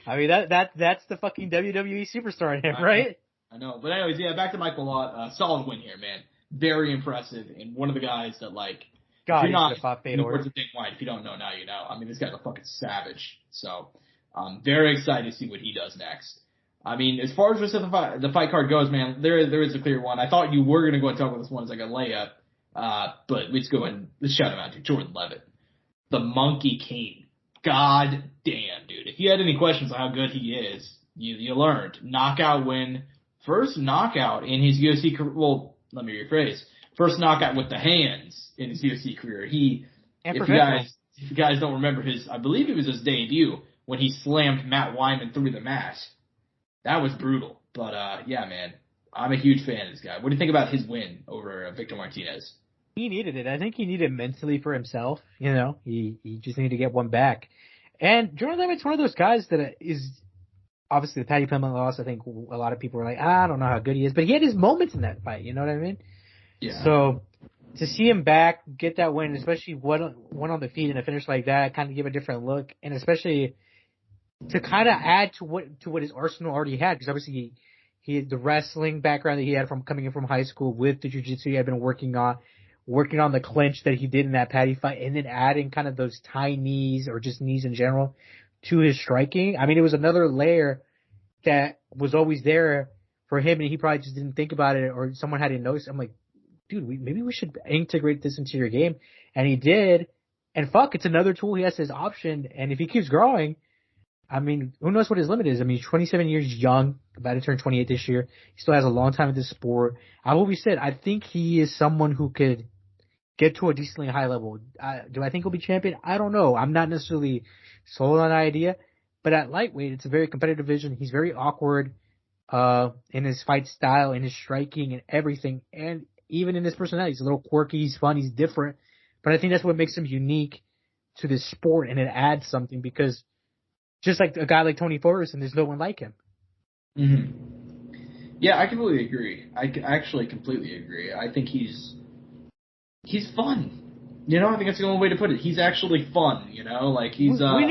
I mean, that's the fucking WWE superstar in him, right? I know. But anyways, yeah, back to Mike Malott. Solid win here, man. Very impressive. And one of the guys that, like, God, if you're not, in the words of Dick White, if you don't know, now you know. I mean, this guy's a fucking savage. So, I'm very excited to see what he does next. I mean, as far as the fight card goes, man, there is a clear one. I thought you were going to go and talk about this one as like a layup. But let's go and let's shout him out to Jordan Levitt. The Monkey King. God damn, dude. If you had any questions on how good he is, you learned. Knockout win. First knockout in his UFC career. Well, let me rephrase. First knockout with the hands in his UFC career. If you guys don't remember I believe it was his debut when he slammed Matt Wyman through the mat. That was brutal. But, yeah, man, I'm a huge fan of this guy. What do you think about his win over Victor Martinez? He needed it. I think he needed it mentally for himself. You know, he just needed to get one back. And Jordan Levitt's one of those guys that is obviously the Paddy Pimblett loss, I think a lot of people were like, I don't know how good he is, but he had his moments in that fight. You know what I mean? Yeah. So to see him back, get that win, especially one on the feet and a finish like that, kind of give a different look, and especially to kind of add to what his arsenal already had, because obviously he had the wrestling background that he had from coming in from high school with the jiu-jitsu he had been working on the clinch that he did in that Paddy fight, and then adding kind of those tie knees or just knees in general to his striking. I mean, it was another layer that was always there for him, and he probably just didn't think about it, or someone hadn't noticed. I'm like, dude, maybe we should integrate this into your game. And he did. And fuck, it's another tool he has his option. And if he keeps growing, I mean, who knows what his limit is? I mean, he's 27 years young, about to turn 28 this year. He still has a long time in this sport. I will be said, I think he is someone who could get to a decently high level. Do I think he'll be champion? I don't know. I'm not necessarily sold on the idea. But at lightweight, it's a very competitive division. He's very awkward in his fight style, in his striking, and everything. And even in his personality, he's a little quirky, he's fun, he's different. But I think that's what makes him unique to this sport, and it adds something, because just like a guy like Tony Ferguson, there's no one like him. Mm-hmm. Yeah, I completely agree. I actually completely agree. I think he's fun. You know, I think that's the only way to put it. He's actually fun, you know? Like, he's, we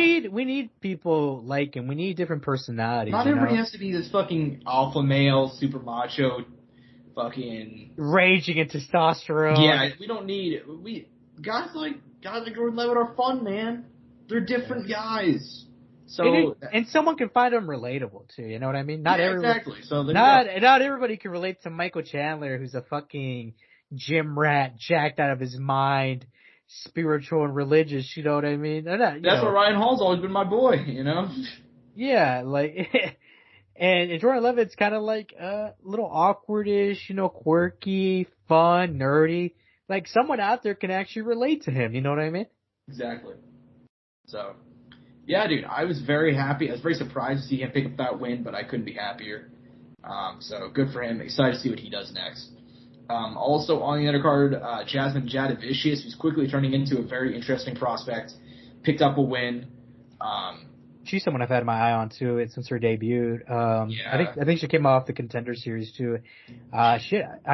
need people like him. We need different personalities. Not everybody has to be this fucking alpha male, super macho, fucking raging in testosterone. Yeah, we don't need guys like Jordan Levitt are fun, man. They're different guys. So and someone can find them relatable too. You know what I mean? Not everyone, exactly. So not everybody can relate to Michael Chandler, who's a fucking gym rat, jacked out of his mind, spiritual and religious. You know what I mean? That's what Ryan Hall's always been my boy. You know? Yeah, like. And Jordan Levitt's kind of like a little awkwardish, you know, quirky, fun, nerdy. Like, someone out there can actually relate to him, you know what I mean? Exactly. So, yeah, dude, I was very happy. I was very surprised to see him pick up that win, but I couldn't be happier. So, good for him. Excited to see what he does next. Also, on the undercard, Jasmine Jadavicius, who's quickly turning into a very interesting prospect, picked up a win. She's someone I've had my eye on too since her debut. I think she came off the Contender Series too. I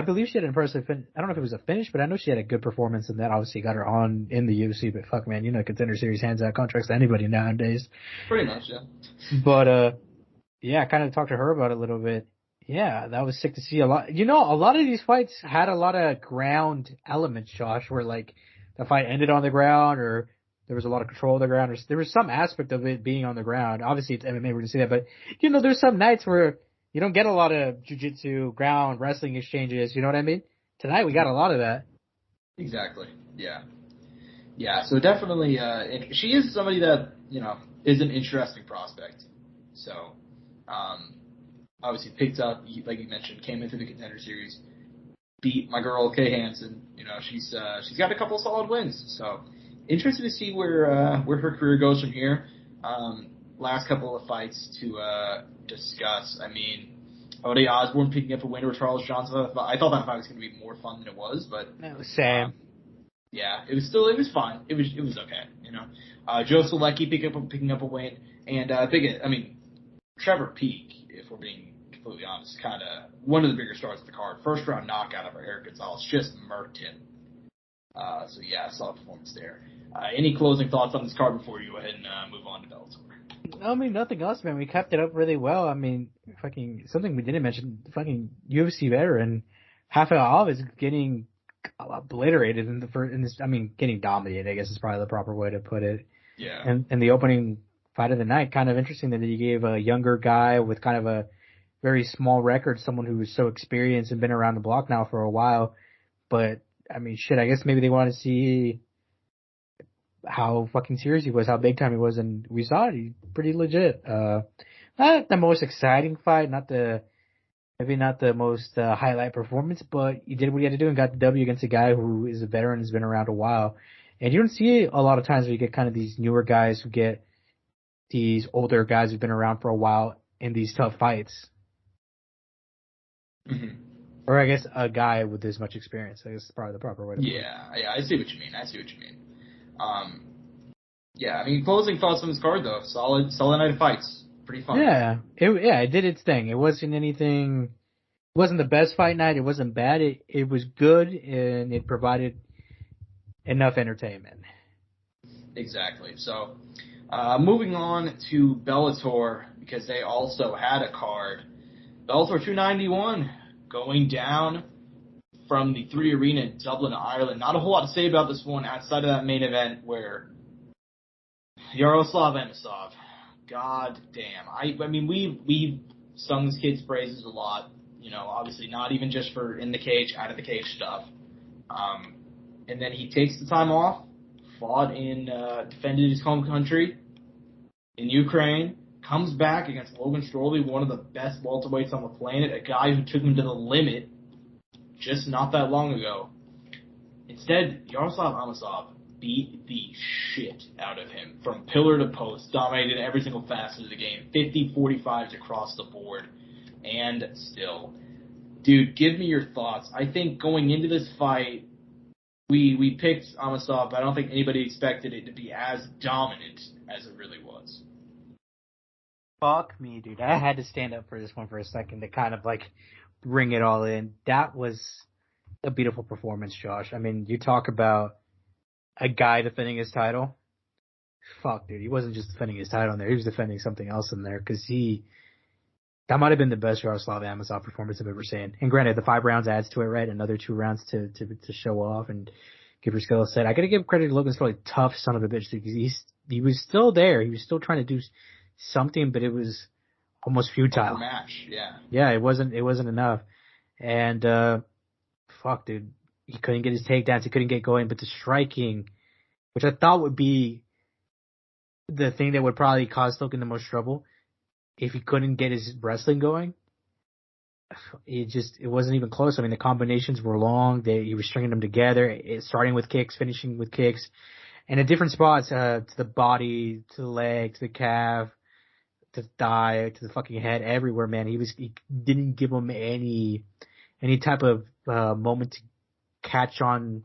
believe she had an impressive. I don't know if it was a finish, but I know she had a good performance, and that obviously got her on in the UFC. But fuck, man, you know, Contender Series hands out contracts to anybody nowadays. Pretty much, yeah. But yeah, I kind of talked to her about it a little bit. Yeah, that was sick to see. A lot of these fights had a lot of ground elements, Josh, where like the fight ended on the ground, or there was a lot of control of the ground, or there was some aspect of it being on the ground. Obviously, it's MMA, we're going to see that, but, you know, there's some nights where you don't get a lot of jiu-jitsu, ground, wrestling exchanges, you know what I mean? Tonight, we got a lot of that. Exactly, yeah. Yeah, so definitely, she is somebody that, you know, is an interesting prospect. So, obviously picked up, like you mentioned, came into the Contender Series, beat my girl Kay Hansen. You know, she's got a couple of solid wins, so interested to see where her career goes from here. Last couple of fights to discuss. I mean, Ode Osborne picking up a win over Charles Johnson. I thought that fight was going to be more fun than it was, but same. Yeah, it was fine. It was okay. You know, Joe Solecki picking up a win, and Trevor Peak, if we're being completely honest, kind of one of the bigger stars of the card. First round knockout over Eric Gonzalez, just murked him. So yeah, solid performance there. Any closing thoughts on this card before you go ahead and move on to Bellator? I mean, nothing else, man. We kept it up really well. I mean, fucking something we didn't mention. Fucking UFC veteran Rafael is getting obliterated in this. I mean, getting dominated, I guess is probably the proper way to put it. Yeah. And the opening fight of the night, kind of interesting that he gave a younger guy with kind of a very small record, someone who was so experienced and been around the block now for a while. But I mean, shit, I guess maybe they want to see how fucking serious he was, how big time he was, and we saw it. He's pretty legit. Not the most exciting fight, maybe not the most highlight performance, but he did what he had to do and got the W against a guy who is a veteran, has been around a while. And you don't see a lot of times where you get kind of these newer guys who get these older guys who've been around for a while in these tough fights. Mm-hmm. Or I guess a guy with this much experience. I guess is probably the proper way to put it. Yeah, I see what you mean. Yeah, I mean, closing thoughts on this card, though. Solid night of fights. pretty fun. Yeah, it did its thing. It wasn't anything. It wasn't the best fight night. It wasn't bad. It was good, and it provided enough entertainment. Exactly. So, moving on to Bellator, because they also had a card. Bellator 291 going down from the 3 Arena in Dublin, Ireland. Not a whole lot to say about this one outside of that main event where Yaroslav Amosov, god damn. I mean, we've sung this kid's praises a lot. You know, obviously not even just for in the cage, out of the cage stuff. And then he takes the time off, defended his home country in Ukraine, comes back against Logan Storley, one of the best welterweights on the planet, a guy who took him to the limit just not that long ago. Instead, Yaroslav Amosov beat the shit out of him from pillar to post, dominated every single facet of the game, 50-45s across the board, and still. Dude, give me your thoughts. I think going into this fight, we picked Amosov, but I don't think anybody expected it to be as dominant as it really was. Fuck me, dude. I had to stand up for this one for a second to kind of like bring it all in. That was a beautiful performance, Josh. I mean, you talk about a guy defending his title. Fuck, dude. He wasn't just defending his title in there. He was defending something else in there because that might have been the best Yaroslav Amosov performance I've ever seen. And granted, the 5 rounds adds to it, right? Another 2 rounds to show off and give your skill set. I gotta give credit to Logan Storley, tough son of a bitch, because he was still there. He was still trying to do something, but it was almost futile. Match, yeah. Yeah, it wasn't enough. And fuck, dude, he couldn't get his takedowns. He couldn't get going. But the striking, which I thought would be the thing that would probably cause Logan the most trouble, if he couldn't get his wrestling going, it wasn't even close. I mean, the combinations were long. He was stringing them together, starting with kicks, finishing with kicks, and at different spots, to the body, to the leg, to the calf, to the thigh, to the fucking head, everywhere, man. He didn't give him any type of moment to catch on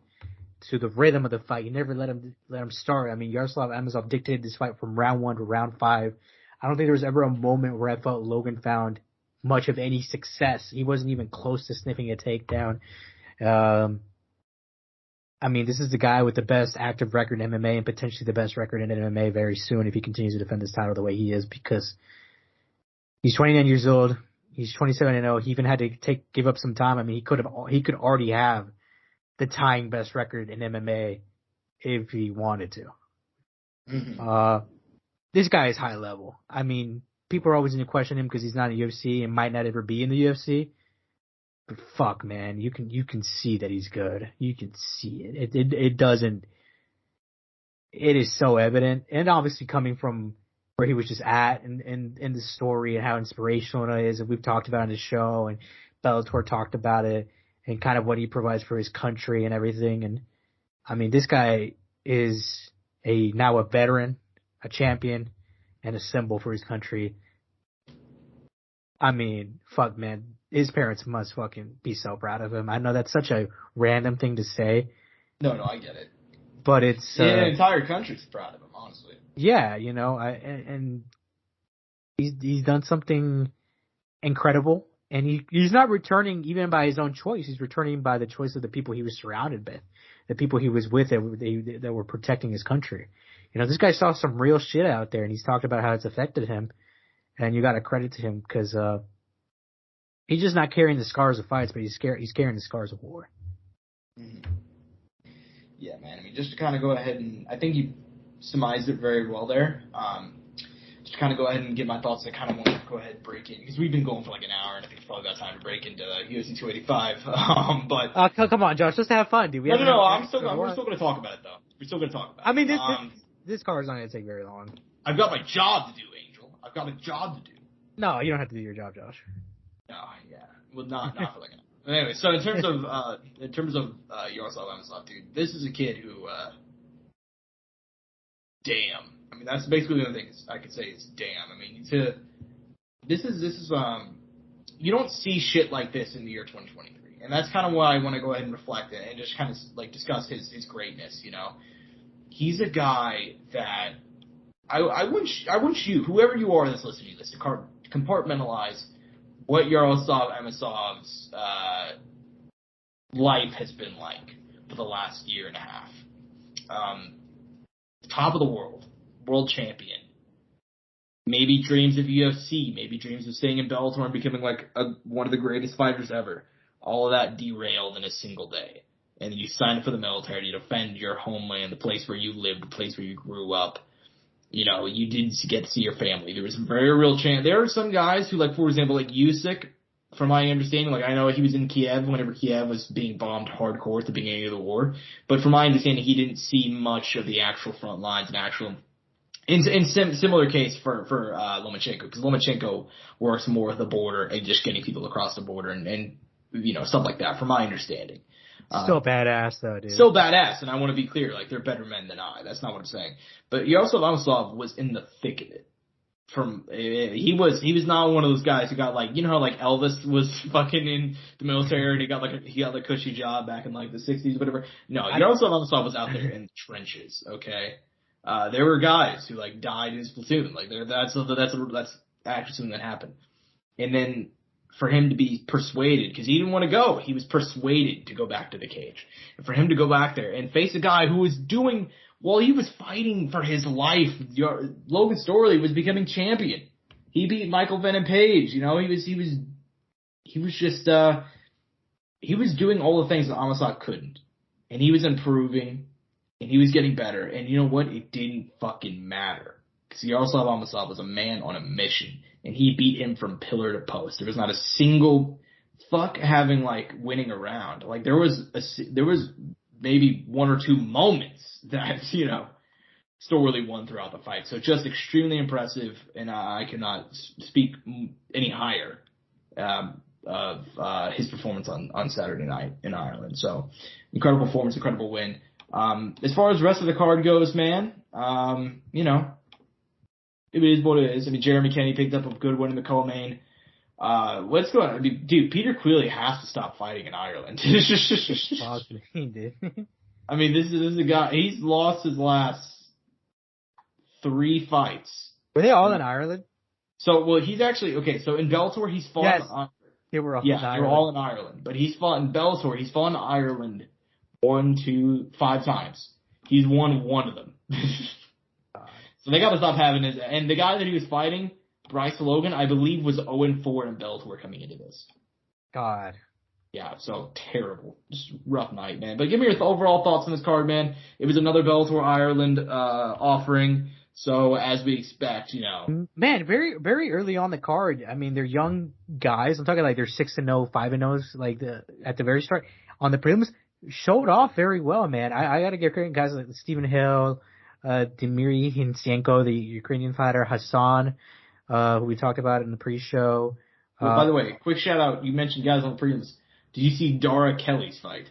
to the rhythm of the fight. He never let him start. I mean, Yaroslav Amosov dictated this fight from round 1 to round 5. I don't think there was ever a moment where I felt Logan found much of any success. He wasn't even close to sniffing a takedown. I mean, this is the guy with the best active record in MMA and potentially the best record in MMA very soon if he continues to defend his title the way he is, because he's 29 years old. He's 27-0. He even had to give up some time. I mean, he could already have the tying best record in MMA if he wanted to. Mm-hmm. This guy is high level. I mean, people are always going to question him because he's not in the UFC and might not ever be in the UFC. But fuck, man, you can see that he's good. You can see it. It is so evident, and obviously coming from where he was just at, and the story and how inspirational it is, and we've talked about it on the show, and Bellator talked about it, and kind of what he provides for his country and everything. And I mean, this guy is now a veteran, a champion, and a symbol for his country. I mean, fuck, man. His parents must fucking be so proud of him. I know that's such a random thing to say. No, I get it. But it's... the entire country's proud of him, honestly. Yeah, you know, and he's done something incredible. And he's not returning even by his own choice. He's returning by the choice of the people he was surrounded by, the people he was with that were protecting his country. You know, this guy saw some real shit out there, and he's talked about how it's affected him. And you got to credit to him because he's just not carrying the scars of fights, but he's carrying the scars of war. Mm-hmm. Yeah, man. I mean, just to kind of go ahead and I think you surmised it very well there. Just kind of go ahead and give my thoughts. I kind of want to go ahead and break in because we've been going for like an hour, and I think it's probably about time to break into UFC 285. But come on, Josh, let's have fun, dude. We're still going to talk about it though. We're still going to talk about it. I mean, this card is not going to take very long. I've got my job to do, Angel. I've got a job to do. No, you don't have to do your job, Josh. No, yeah. Well, not for like an hour. Anyway, so in terms of Yaroslav Amosov, dude, this is a kid who, damn. I mean, that's basically the only thing I could say is damn. I mean, this is you don't see shit like this in the year 2023, and that's kind of why I want to go ahead and reflect it and just kind of like discuss his greatness. You know, he's a guy that I want you, whoever you are that's listening to this, to compartmentalize what Yaroslav Amosov's life has been like for the last year and a half. Top of the world champion. Maybe dreams of UFC, maybe dreams of staying in Bellator and becoming like one of the greatest fighters ever. All of that derailed in a single day. And then you sign up for the military to defend your homeland, the place where you lived, the place where you grew up. You know, you didn't get to see your family. There was a very real chance. There are some guys who, like, for example, like Usyk, from my understanding, like, I know he was in Kiev whenever Kiev was being bombed hardcore at the beginning of the war. But from my understanding, he didn't see much of the actual front lines and actual... similar case for Lomachenko, because Lomachenko works more with the border and just getting people across the border and you know, stuff like that, from my understanding. Still badass though, dude. Still badass, and I want to be clear, like, they're better men than I. That's not what I'm saying. But Yaroslav Amosov was in the thick of it. He was not one of those guys who got, like, you know how, like, Elvis was fucking in the military and he got a cushy job back in, like, the 60s, whatever. No, Yaroslav Amosov was out there in the trenches, okay? There were guys who, like, died in his platoon. Like, that's actually something that happened. And then for him to be persuaded, because he didn't want to go, he was persuaded to go back to the cage. And for him to go back there and face a guy who was doing, while he was fighting for his life, Logan Storley was becoming champion. He beat Michael Venom Page. You know, he was doing all the things that Amosov couldn't. And he was improving. And he was getting better. And you know what? It didn't fucking matter. Because Yaroslav Amosov was a man on a mission. And he beat him from pillar to post. There was not a single fuck having, like, winning around. Like, there was maybe one or two moments that, you know, Storley won throughout the fight. So just extremely impressive. And I cannot speak any higher of his performance on Saturday night in Ireland. So incredible performance, incredible win. As far as the rest of the card goes, man, you know, it is what it is. I mean, Jeremy Kenney picked up a good win in the co-main. What's going on? I mean, dude, Peter Queally has to stop fighting in Ireland. He did. I mean, this is a guy, he's lost his last 3 fights. Were they all in Ireland? So, well, he's actually, okay, so in Bellator, he's fought yes, in Ireland. They were all in Ireland. They were all in Ireland. But he's fought in Bellator, he's fought in Ireland 5 times. He's won 1 of them. So they got to stop having his. And the guy that he was fighting, Bryce Logan, I believe was 0-4 in Bellator coming into this. God. Yeah, so terrible. Just rough night, man. But give me your overall thoughts on this card, man. It was another Bellator Ireland offering. So as we expect, you know. Man, very, very early on the card. I mean, they're young guys. I'm talking like they're 6-0, 5-0, like at the very start. On the prelims, showed off very well, man. I got to give credit to guys like Stephen Hill, Dmitry Hinsenko, the Ukrainian fighter, Hassan, who we talked about in the pre-show. Well, by the way, quick shout out. You mentioned guys on the prelims. Did you see Dara Kelly's fight?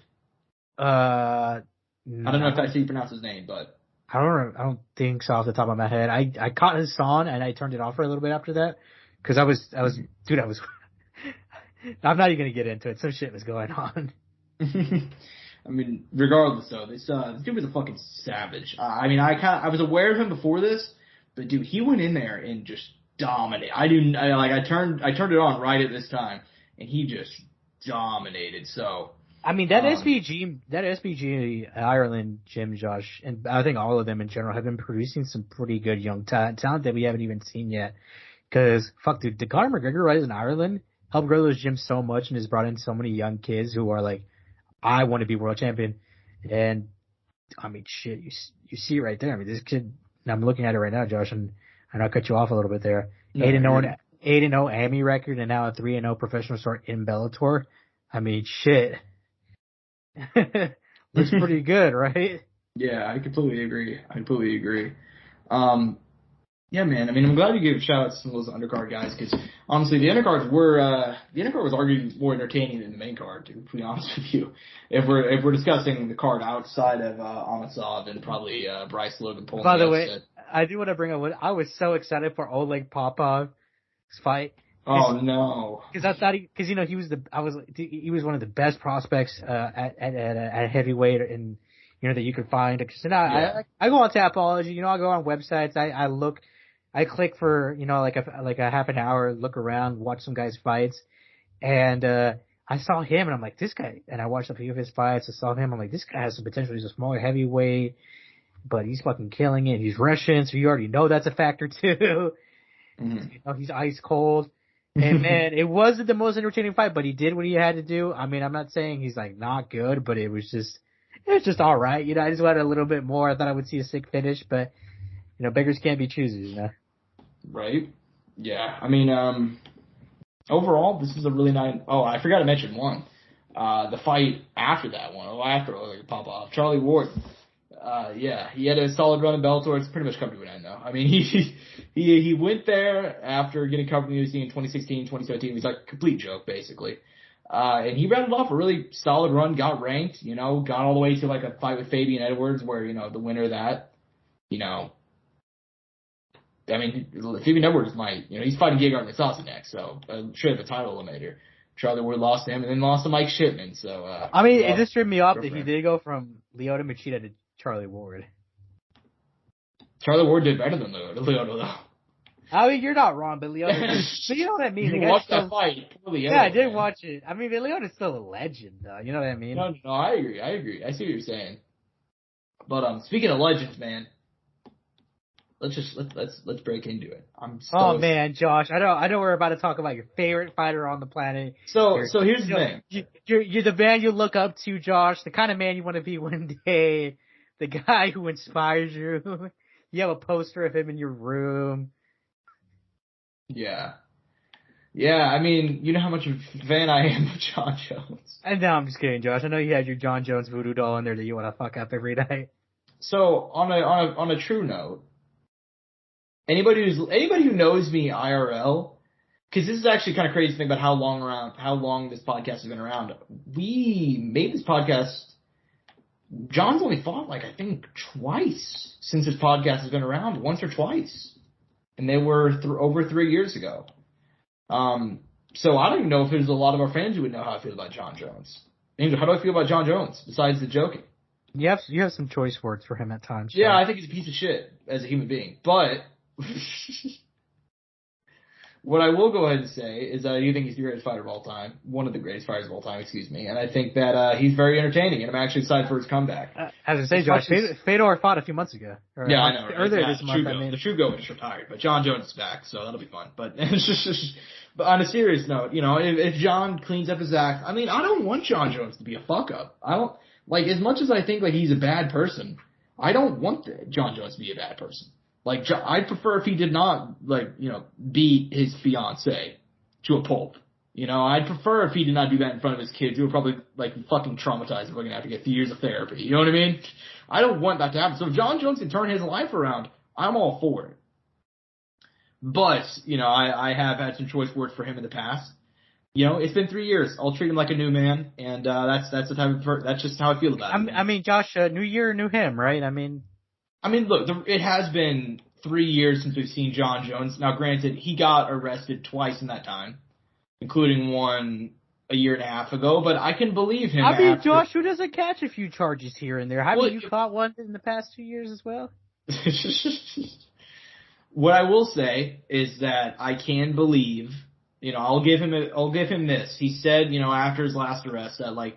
No. I don't know if that's how you pronounce his name, but I don't think so off the top of my head. I caught Hassan and I turned it off for a little bit after that because I was I'm not even gonna get into it. Some shit was going on. I mean, regardless though, this dude was a fucking savage. I mean, I was aware of him before this, but dude, he went in there and just dominated. I turned it on right at this time, and he just dominated. So I mean, that SPG Ireland gym, Josh, and I think all of them in general have been producing some pretty good young talent that we haven't even seen yet. Because fuck, dude, the Conor McGregor rise in Ireland helped grow those gyms so much and has brought in so many young kids who are like, I want to be world champion. And I mean, shit, you see it right there. I mean, this kid, I'm looking at it right now, Josh, and I'll cut you off a little bit there. 8-0 AMI record and now a 3-0 professional start in Bellator. I mean, shit. Looks pretty good, right? Yeah, I completely agree. Yeah, man. I mean, I'm glad you gave a shout out to some of those undercard guys because honestly, the undercard was arguably more entertaining than the main card. To be honest with you, if we're discussing the card outside of Amosov and probably Bryce Logan pulling. By the way, I do want to bring up. I was so excited for Oleg Popov's fight. Oh no! Because I thought he was one of the best prospects at heavyweight in that you could find. Cause, Yeah. I go on Tapology, I go on websites, I look, I click for, like a half an hour, look around, watch some guys' fights, and, I saw him and I'm like, this guy, and I watched a few of his fights, I saw him, I'm like, this guy has some potential, he's a smaller heavyweight, but he's fucking killing it, he's Russian, so you already know that's a factor too. Mm-hmm. He's ice cold. And man, it wasn't the most entertaining fight, but he did what he had to do. I mean, I'm not saying he's like not good, but it was just alright. I just wanted a little bit more. I thought I would see a sick finish, but beggars can't be choosers, Right? Yeah. I mean, overall, this is a really nice. Oh, I forgot to mention one. The fight after that one, pop off, Charlie Ward. Yeah, he had a solid run in Bellator. It's pretty much come to an end, though. I mean, he went there after getting covered in the UFC in 2016, 2017. He was like a complete joke, basically. And he rattled off a really solid run, got ranked, got all the way to like a fight with Fabian Edwards where, the winner of that, I mean, Fabian Edwards might, he's fighting Gegard Mousasi next, so should have a title eliminator. Charlie Ward lost to him and then lost to Mike Shipman, so. I mean, it just tripped me off that he did go from Lyoto Machida to Charlie Ward. Charlie Ward did better than Lyoto, though. I mean, you're not wrong, but Lyoto, so you know what I mean? You watched that fight. Yeah, I did watch it. I mean, but Lyoto's still a legend, though. You know what I mean? No, I agree. I see what you're saying. But, speaking of legends, man. Let's break into it. I'm so Oh man, Josh, I know we're about to talk about your favorite fighter on the planet. So here's the thing. You're the man you look up to, Josh, the kind of man you want to be one day, the guy who inspires you. You have a poster of him in your room. Yeah. Yeah, I mean, you know how much of a fan I am of Jon Jones. And no, I'm just kidding, Josh. I know you had your Jon Jones voodoo doll in there that you want to fuck up every night. So on a true note, anybody who knows me IRL, because this is actually kind of crazy to think about how long this podcast has been around. We made this podcast. John's only fought I think twice since this podcast has been around, once or twice, and they were over 3 years ago. So I don't even know if there's a lot of our fans who would know how I feel about Jon Jones. Angel, how do I feel about Jon Jones besides the joking? You have some choice words for him at times. Yeah, I think he's a piece of shit as a human being, but. What I will go ahead and say is that I do think he's the greatest fighter of all time. One of the greatest fighters of all time, excuse me. And I think that he's very entertaining, and I'm actually excited for his comeback. As I say, Josh, Fedor fought a few months ago. Yeah, I know. Right? Earlier this month, I mean. The Trugo is retired, but Jon Jones is back, so that'll be fun. But but on a serious note, if Jon cleans up his act, I mean, I don't want Jon Jones to be a fuck-up. I don't, as much as I think, he's a bad person, I don't want Jon Jones to be a bad person. I'd prefer if he did not, beat his fiancée to a pulp. I'd prefer if he did not do that in front of his kids who were probably, fucking traumatized and we're going to have to get 3 years of therapy. You know what I mean? I don't want that to happen. So if Jon Jones can turn his life around, I'm all for it. But, I have had some choice words for him in the past. It's been 3 years. I'll treat him like a new man, and that's just how I feel about it. I mean, Josh, new year, new him, right? I mean, look, it has been 3 years since we've seen Jon Jones. Now, granted, he got arrested twice in that time, including one a year and a half ago, but I can believe him. I mean, Josh, who doesn't catch a few charges here and there? Haven't you caught one in the past 2 years as well? What I will say is that I can believe, I'll give him this. He said, after his last arrest that,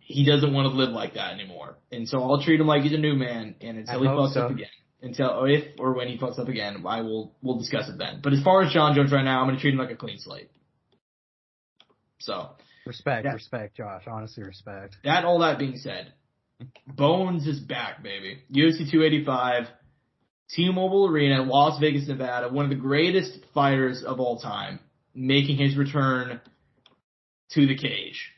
he doesn't want to live like that anymore. And so I'll treat him like he's a new man, and until he fucks up again. If or when he fucks up again, we'll discuss it then. But as far as Jon Jones right now, I'm going to treat him like a clean slate. So. Respect, Josh. Honestly, respect. All that being said, Bones is back, baby. UFC 285, T-Mobile Arena, Las Vegas, Nevada. One of the greatest fighters of all time, making his return to the cage.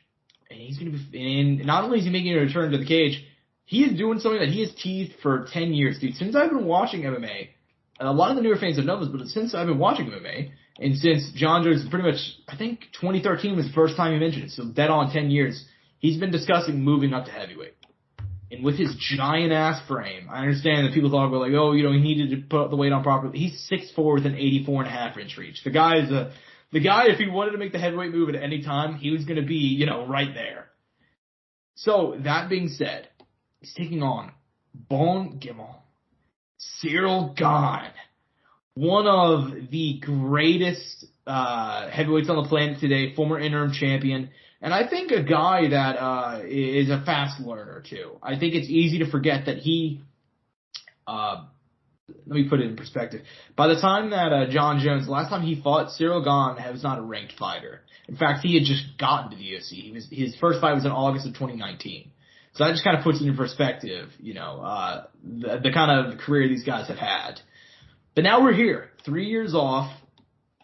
And he's going to be, and not only is he making a return to the cage, he is doing something that he has teased for 10 years, dude. Since I've been watching MMA, and a lot of the newer fans have known this, but since I've been watching MMA, and since Jon Jones pretty much, I think 2013 was the first time he mentioned it, so dead on 10 years, he's been discussing moving up to heavyweight. And with his giant-ass frame, I understand that people thought, he needed to put the weight on properly. He's 6'4" with an 84.5-inch reach. The guy, if he wanted to make the heavyweight move at any time, he was going to be, right there. So, that being said, He's taking on Bone Gimmel, Ciryl Gane, one of the greatest heavyweights on the planet today, former interim champion, and I think a guy that is a fast learner too. I think it's easy to forget that he. Let me put it in perspective. By the time that Jon Jones, the last time he fought, Ciryl Gane was not a ranked fighter. In fact, he had just gotten to the UFC. His first fight was in August of 2019. So that just kind of puts it in perspective, the kind of career these guys have had. But now we're here, 3 years off.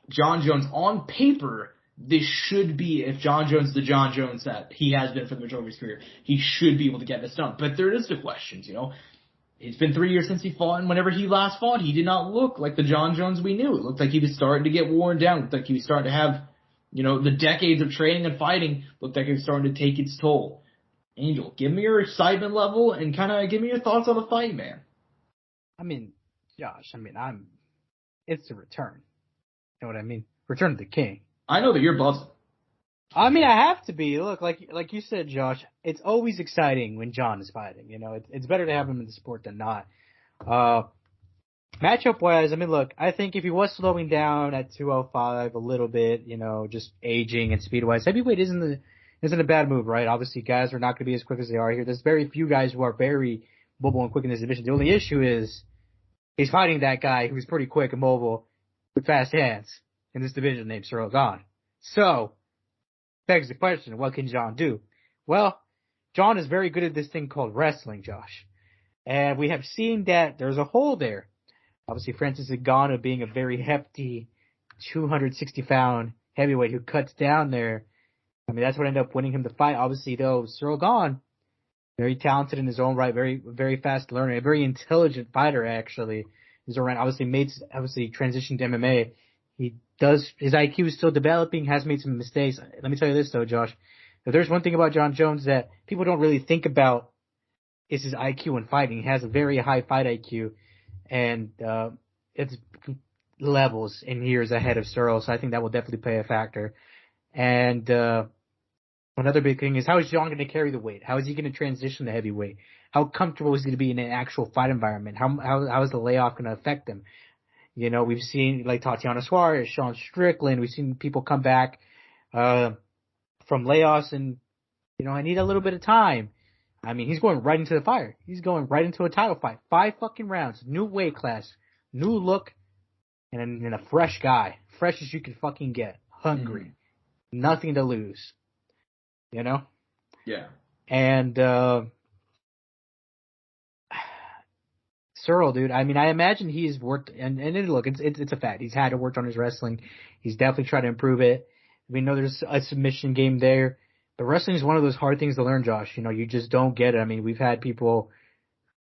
Jon Jones, on paper, this should be, if Jon Jones is the Jon Jones that he has been for the majority of his career, he should be able to get this done. But there is the questions, It's been 3 years since he fought, and whenever he last fought, he did not look like the Jon Jones we knew. It looked like he was starting to get worn down. It looked like he was starting to have, the decades of training and fighting looked like it was starting to take its toll. Angel, give me your excitement level and kind of give me your thoughts on the fight, man. I mean, Josh, it's a return. You know what I mean? Return of the king. I know that you're buzzing. I mean, I have to be. Look, like you said, Josh, it's always exciting when Jon is fighting. It's better to have him in the sport than not. Matchup-wise, look, I think if he was slowing down at 205 a little bit, just aging and speed-wise, heavyweight isn't a bad move, right? Obviously, guys are not going to be as quick as they are here. There's very few guys who are very mobile and quick in this division. The only issue is he's fighting that guy who's pretty quick and mobile with fast hands in this division named Ciryl Gane. So, begs the question, what can Jon do? Well, Jon is very good at this thing called wrestling, Josh. And we have seen that there's a hole there. Obviously, Francis Ngannou being a very hefty 260-pound heavyweight who cuts down there. That's what ended up winning him the fight. Obviously, though, Ciryl Gane, very talented in his own right, very, very fast learner, a very intelligent fighter, actually. He's around, obviously transitioned to MMA. His IQ is still developing, has made some mistakes. Let me tell you this, though, Josh. If there's one thing about Jon Jones that people don't really think about is his IQ in fighting. He has a very high fight IQ, and it's levels and years ahead of Ciryl, so I think that will definitely play a factor. And another big thing is, how is Jon going to carry the weight? How is he going to transition to heavyweight? How comfortable is he going to be in an actual fight environment? How is the layoff going to affect him? We've seen like Tatiana Suarez, Sean Strickland. We've seen people come back from layoffs, and I need a little bit of time. He's going right into the fire. He's going right into a title fight. 5 fucking rounds, new weight class, new look, and a fresh guy, fresh as you can fucking get, hungry, nothing to lose. Yeah. And Ciryl, dude, I imagine he's worked, and look, it's a fact. He's had to work on his wrestling. He's definitely tried to improve it. We know there's a submission game there, but wrestling is one of those hard things to learn, Josh. You just don't get it. We've had people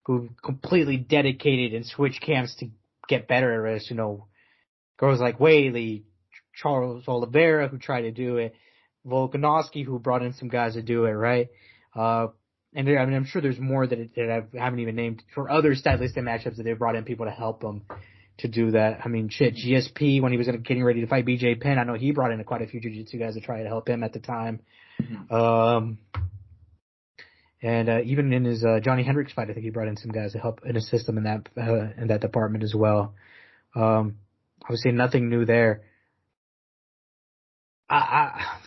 who've completely dedicated and switched camps to get better at it. Girls like Whaley, Charles Oliveira, who tried to do it, Volkanovski, who brought in some guys to do it, right? And I'm sure there's more that I haven't even named for other stylistic matchups that they've brought in people to help them to do that. GSP, when he was getting ready to fight BJ Penn, I know he brought in quite a few jiu-jitsu guys to try to help him at the time. Mm-hmm. And even in his Johnny Hendricks fight, I think he brought in some guys to help and assist him in that department as well. Obviously, nothing new there.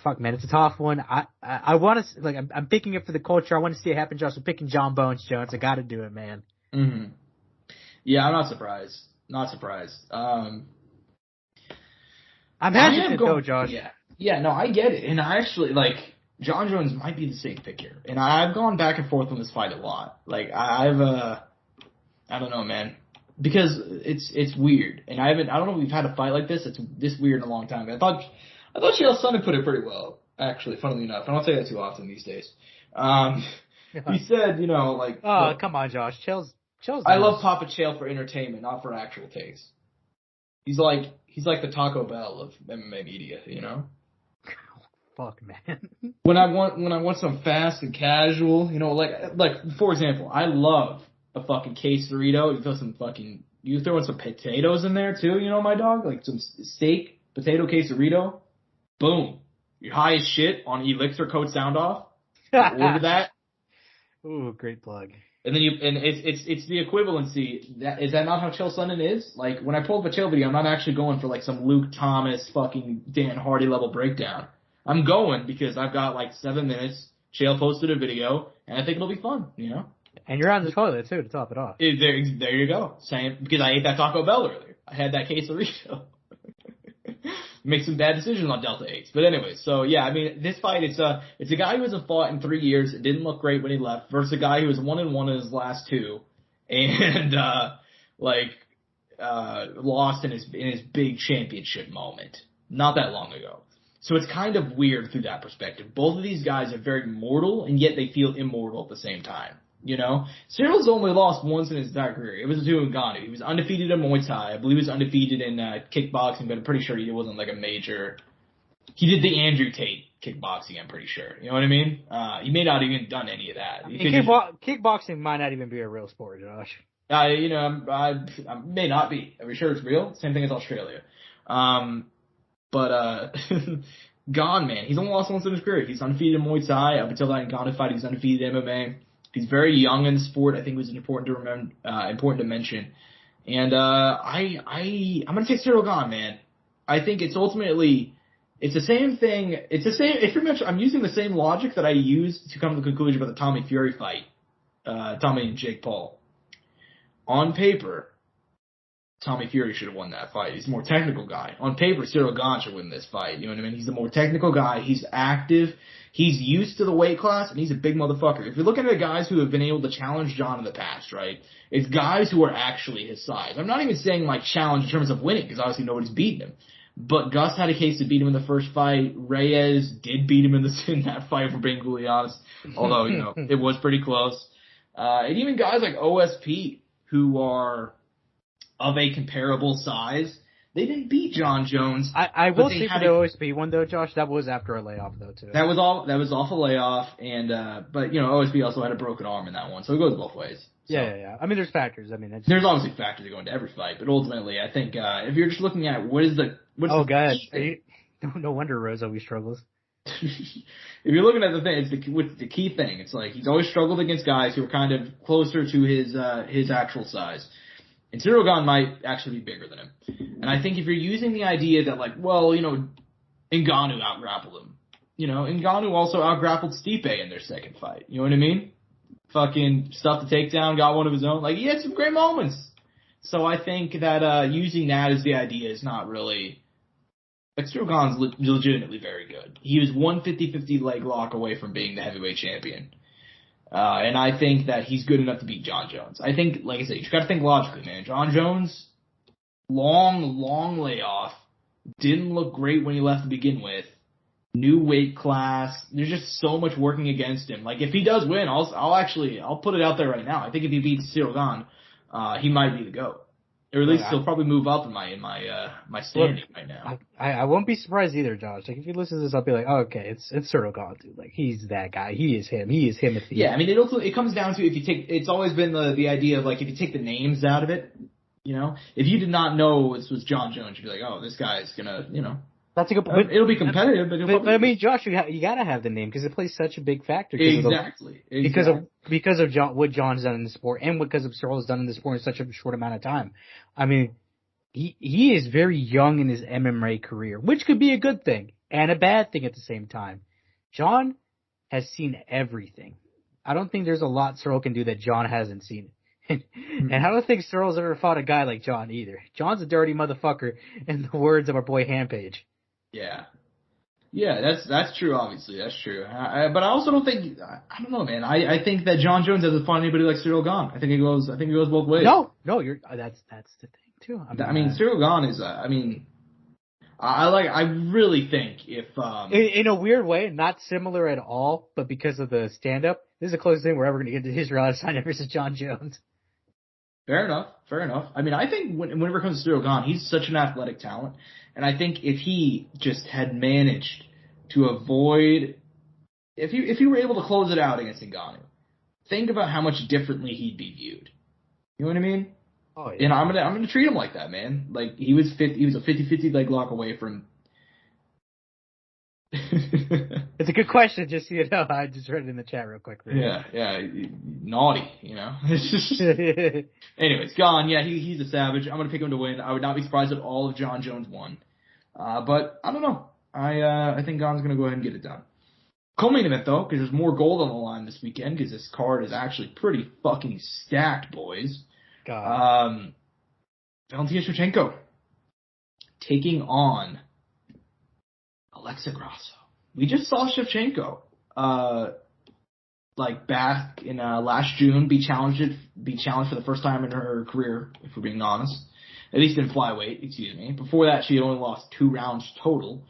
Fuck, man, it's a tough one. I want to, I'm picking it for the culture. I want to see it happen, Josh. I'm picking Jon Bones Jones. I got to do it, man. Mm-hmm. Yeah, I'm not surprised. I'm hesitant though, Josh. Yeah, no, I get it. And I actually, Jon Jones might be the safe pick here. And I've gone back and forth on this fight a lot. I don't know, man. Because it's weird. And I don't know if we've had a fight like this. It's this weird in a long time. I thought Chael Sonnen put it pretty well, actually, funnily enough. I don't say that too often these days. He said, oh, come on, Josh. Chael's I love Papa Chael for entertainment, not for actual taste. He's like the Taco Bell of MMA media, Fuck, man. When I want some fast and casual, for example, I love a fucking quesarito. You throw in some potatoes in there too, my dog? Some steak, potato quesarito. Boom. You're high as shit on ELYXR code Soundoff. Order that. Ooh, great plug. And then it's the equivalency. Is that not how Chael Sonnen is? Like, when I pull up a Chael video, I'm not actually going for like some Luke Thomas fucking Dan Hardy level breakdown. I'm going because I've got like 7 minutes. Chael posted a video, and I think it'll be fun, you know? And you're on the toilet too to top it off. There you go. Same, because I ate that Taco Bell earlier. I had that quesarito. Make some bad decisions on Delta 8s. But anyway, so yeah, I mean, this fight, it's a guy who hasn't fought in 3 years. It didn't look great when he left versus a guy who was 1-1 in his last 2 and, lost in his big championship moment not that long ago. So it's kind of weird through that perspective. Both of these guys are very mortal and yet they feel immortal at the same time. You know, Cyryl's only lost once in his entire career. It was to Ngannou. He was undefeated in Muay Thai. I believe he was undefeated in kickboxing, but I'm pretty sure he wasn't like a major. He did the Andrew Tate kickboxing, I'm pretty sure. You know what I mean? He may not even done any of that. Kickboxing might not even be a real sport, Josh. I may not be. Are we sure it's real? Same thing as Australia. But Gane, man, he's only lost once in his career. He's undefeated in Muay Thai. Up until that Ngannou fight, he was undefeated in MMA. He's very young in the sport. I think it was important to mention. And I'm gonna take Ciryl Gane, man. I think it's ultimately the same thing. It's the same. If you're mentioning, I'm using the same logic that I used to come to the conclusion about the Tommy Fury fight, Tommy and Jake Paul. On paper, Tommy Fury should have won that fight. He's a more technical guy. On paper, Ciryl Gane should win this fight. You know what I mean? He's the more technical guy. He's active. He's used to the weight class, and he's a big motherfucker. If you're looking at guys who have been able to challenge Jon in the past, right, it's guys who are actually his size. I'm not even saying, like, challenge in terms of winning, because obviously nobody's beaten him. But Gus had a case to beat him in the first fight. Reyes did beat him in that fight, for being completely honest. Although, you know, it was pretty close. And even guys like OSP, who are of a comparable size, they didn't beat Jon Jones. I will say for the OSP one though, Josh, that was after a layoff though too. That was off a layoff, and but you know, OSP also had a broken arm in that one, so it goes both ways. So, yeah. I mean, there's factors. I mean, there's obviously factors that go into every fight, but ultimately, I think if you're just looking at no wonder Rose always struggles. If you're looking at the thing, it's the key thing. It's like he's always struggled against guys who are kind of closer to his actual size. And Ciryl Gane might actually be bigger than him. And I think if you're using the idea that, like, well, you know, Ngannou out-grappled him. You know, Ngannou also out-grappled Stipe in their second fight. You know what I mean? Fucking stuffed the takedown, got one of his own. Like, he had some great moments. So I think that using that as the idea is not really... Like, Ciryl Gane's legitimately very good. He was 150-50 leg lock away from being the heavyweight champion. And I think that he's good enough to beat Jon Jones. I think, like I said, you just gotta think logically, man. Jon Jones, long layoff, didn't look great when he left to begin with. New weight class. There's just so much working against him. Like, if he does win, I'll put it out there right now. I think if he beats Ciryl Gane, he might be the GOAT. Or at least he'll probably move up in my standing right now. I won't be surprised either, Josh. Like, if you listen to this, I'll be like, oh, okay, it's Ciryl Gane, dude. Like, he's that guy. He is him. He is him at the end. I mean, it comes down to it's always been the idea of, like, if you take the names out of it, you know, if you did not know this was Jon Jones, you'd be like, oh, this guy's gonna, you know. That's a good point. It'll be competitive, but I mean, Josh, you gotta have the name because it plays such a big factor. Exactly. Because of what Jon's done in the sport and because of Cyryl's done in the sport in such a short amount of time. I mean, he is very young in his MMA career, which could be a good thing and a bad thing at the same time. Jon has seen everything. I don't think there's a lot Ciryl can do that Jon hasn't seen. And I don't think Cyryl's ever fought a guy like Jon either. Jon's a dirty motherfucker, in the words of our boy Hampage. Yeah, that's true. Obviously, that's true. But I also don't think. I don't know, man. I think that Jon Jones doesn't find anybody like Ciryl Gane. I think it goes both ways. No, you're. That's the thing too. I mean, Ciryl Gane is. I really think if in a weird way, not similar at all, but because of the stand-up, this is the closest thing we're ever going to get to Ciryl Gane versus Jon Jones. Fair enough. I mean, I think whenever it comes to Ciryl Gane, he's such an athletic talent. And I think if he just had managed to avoid, if he were able to close it out against Ngannou, think about how much differently he'd be viewed. You know what I mean? Oh yeah. And I'm gonna treat him like that, man. Like he was a 50-50 leg lock away from It's a good question, just so you know. I just read it in the chat real quick. Yeah, naughty, Anyways, Gane, yeah, he's a savage. I'm gonna pick him to win. I would not be surprised if all of Jon Jones won. But I don't know. I think Gane's gonna go ahead and get it done. Co-main event though, because there's more gold on the line this weekend, because this card is actually pretty fucking stacked, boys. God. Valentina Shevchenko taking on ELYXR Grasso. We just saw Shevchenko, back in last June, be challenged for the first time in her career, if we're being honest. At least in flyweight, excuse me. Before that, she had only lost 2 rounds total.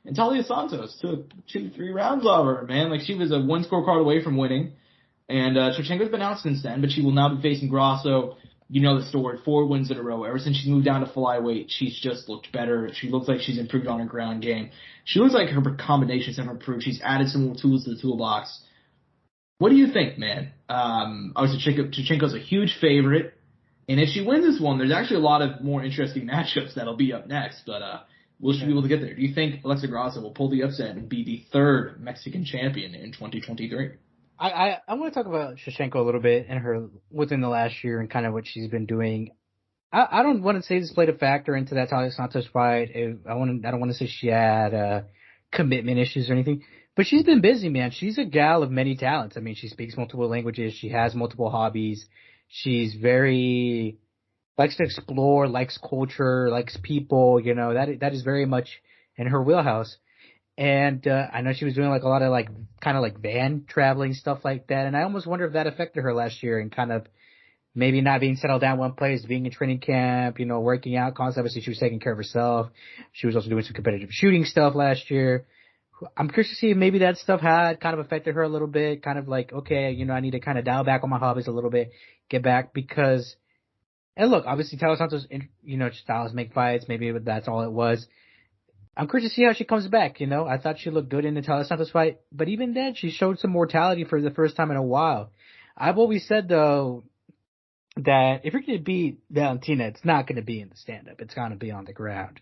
And Talia Santos took 2-3 rounds off her, man. She was a 1 scorecard away from winning. And Shevchenko's been out since then, but she will now be facing Grasso. You know the story, 4 wins in a row. Ever since she's moved down to flyweight, she's just looked better. She looks like she's improved on her ground game. She looks like her combinations have improved. She's added some more tools to the toolbox. What do you think, man? Obviously, Shevchenko's a huge favorite. And if she wins this one, there's actually a lot of more interesting matchups that'll be up next. But will she be able to get there? Do you think ELYXR Grasso will pull the upset and be the 3rd Mexican champion in 2023? I want to talk about Shevchenko a little bit and her within the last year and kind of what she's been doing. I don't want to say this played a factor into that Talia Santos fight. I don't want to say she had commitment issues or anything, but she's been busy, man. She's a gal of many talents. I mean, she speaks multiple languages. She has multiple hobbies. She's likes to explore, likes culture, likes people. That is very much in her wheelhouse. And I know she was doing a lot of kind of van traveling, stuff like that. And I almost wonder if that affected her last year and kind of maybe not being settled down one place, being in training camp, working out constantly. Obviously, she was taking care of herself. She was also doing some competitive shooting stuff last year. I'm curious to see if maybe that stuff had kind of affected her a little bit, kind of okay, I need to kind of dial back on my hobbies a little bit, get back because, and look, obviously Talia Santos, styles make fights. Maybe that's all it was. I'm curious to see how she comes back, I thought she looked good in the Talia Santos fight, but even then, she showed some mortality for the first time in a while. I've always said, though, that if you're going to beat Valentina, it's not going to be in the stand-up. It's going to be on the ground.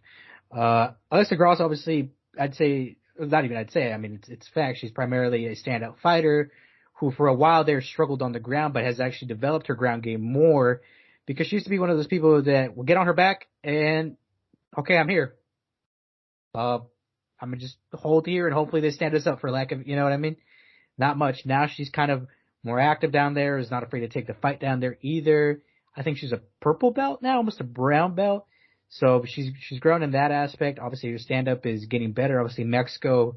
ELYXR Grasso, obviously, I mean, it's fact. She's primarily a stand-up fighter who, for a while there, struggled on the ground, but has actually developed her ground game more because she used to be one of those people that will get on her back and, okay, I'm here. I'm going to just hold here and hopefully they stand us up for lack of, you know what I mean? Not much. Now she's kind of more active down there, is not afraid to take the fight down there either. I think she's a purple belt now, almost a brown belt. So she's grown in that aspect. Obviously her stand-up is getting better. Obviously Mexico,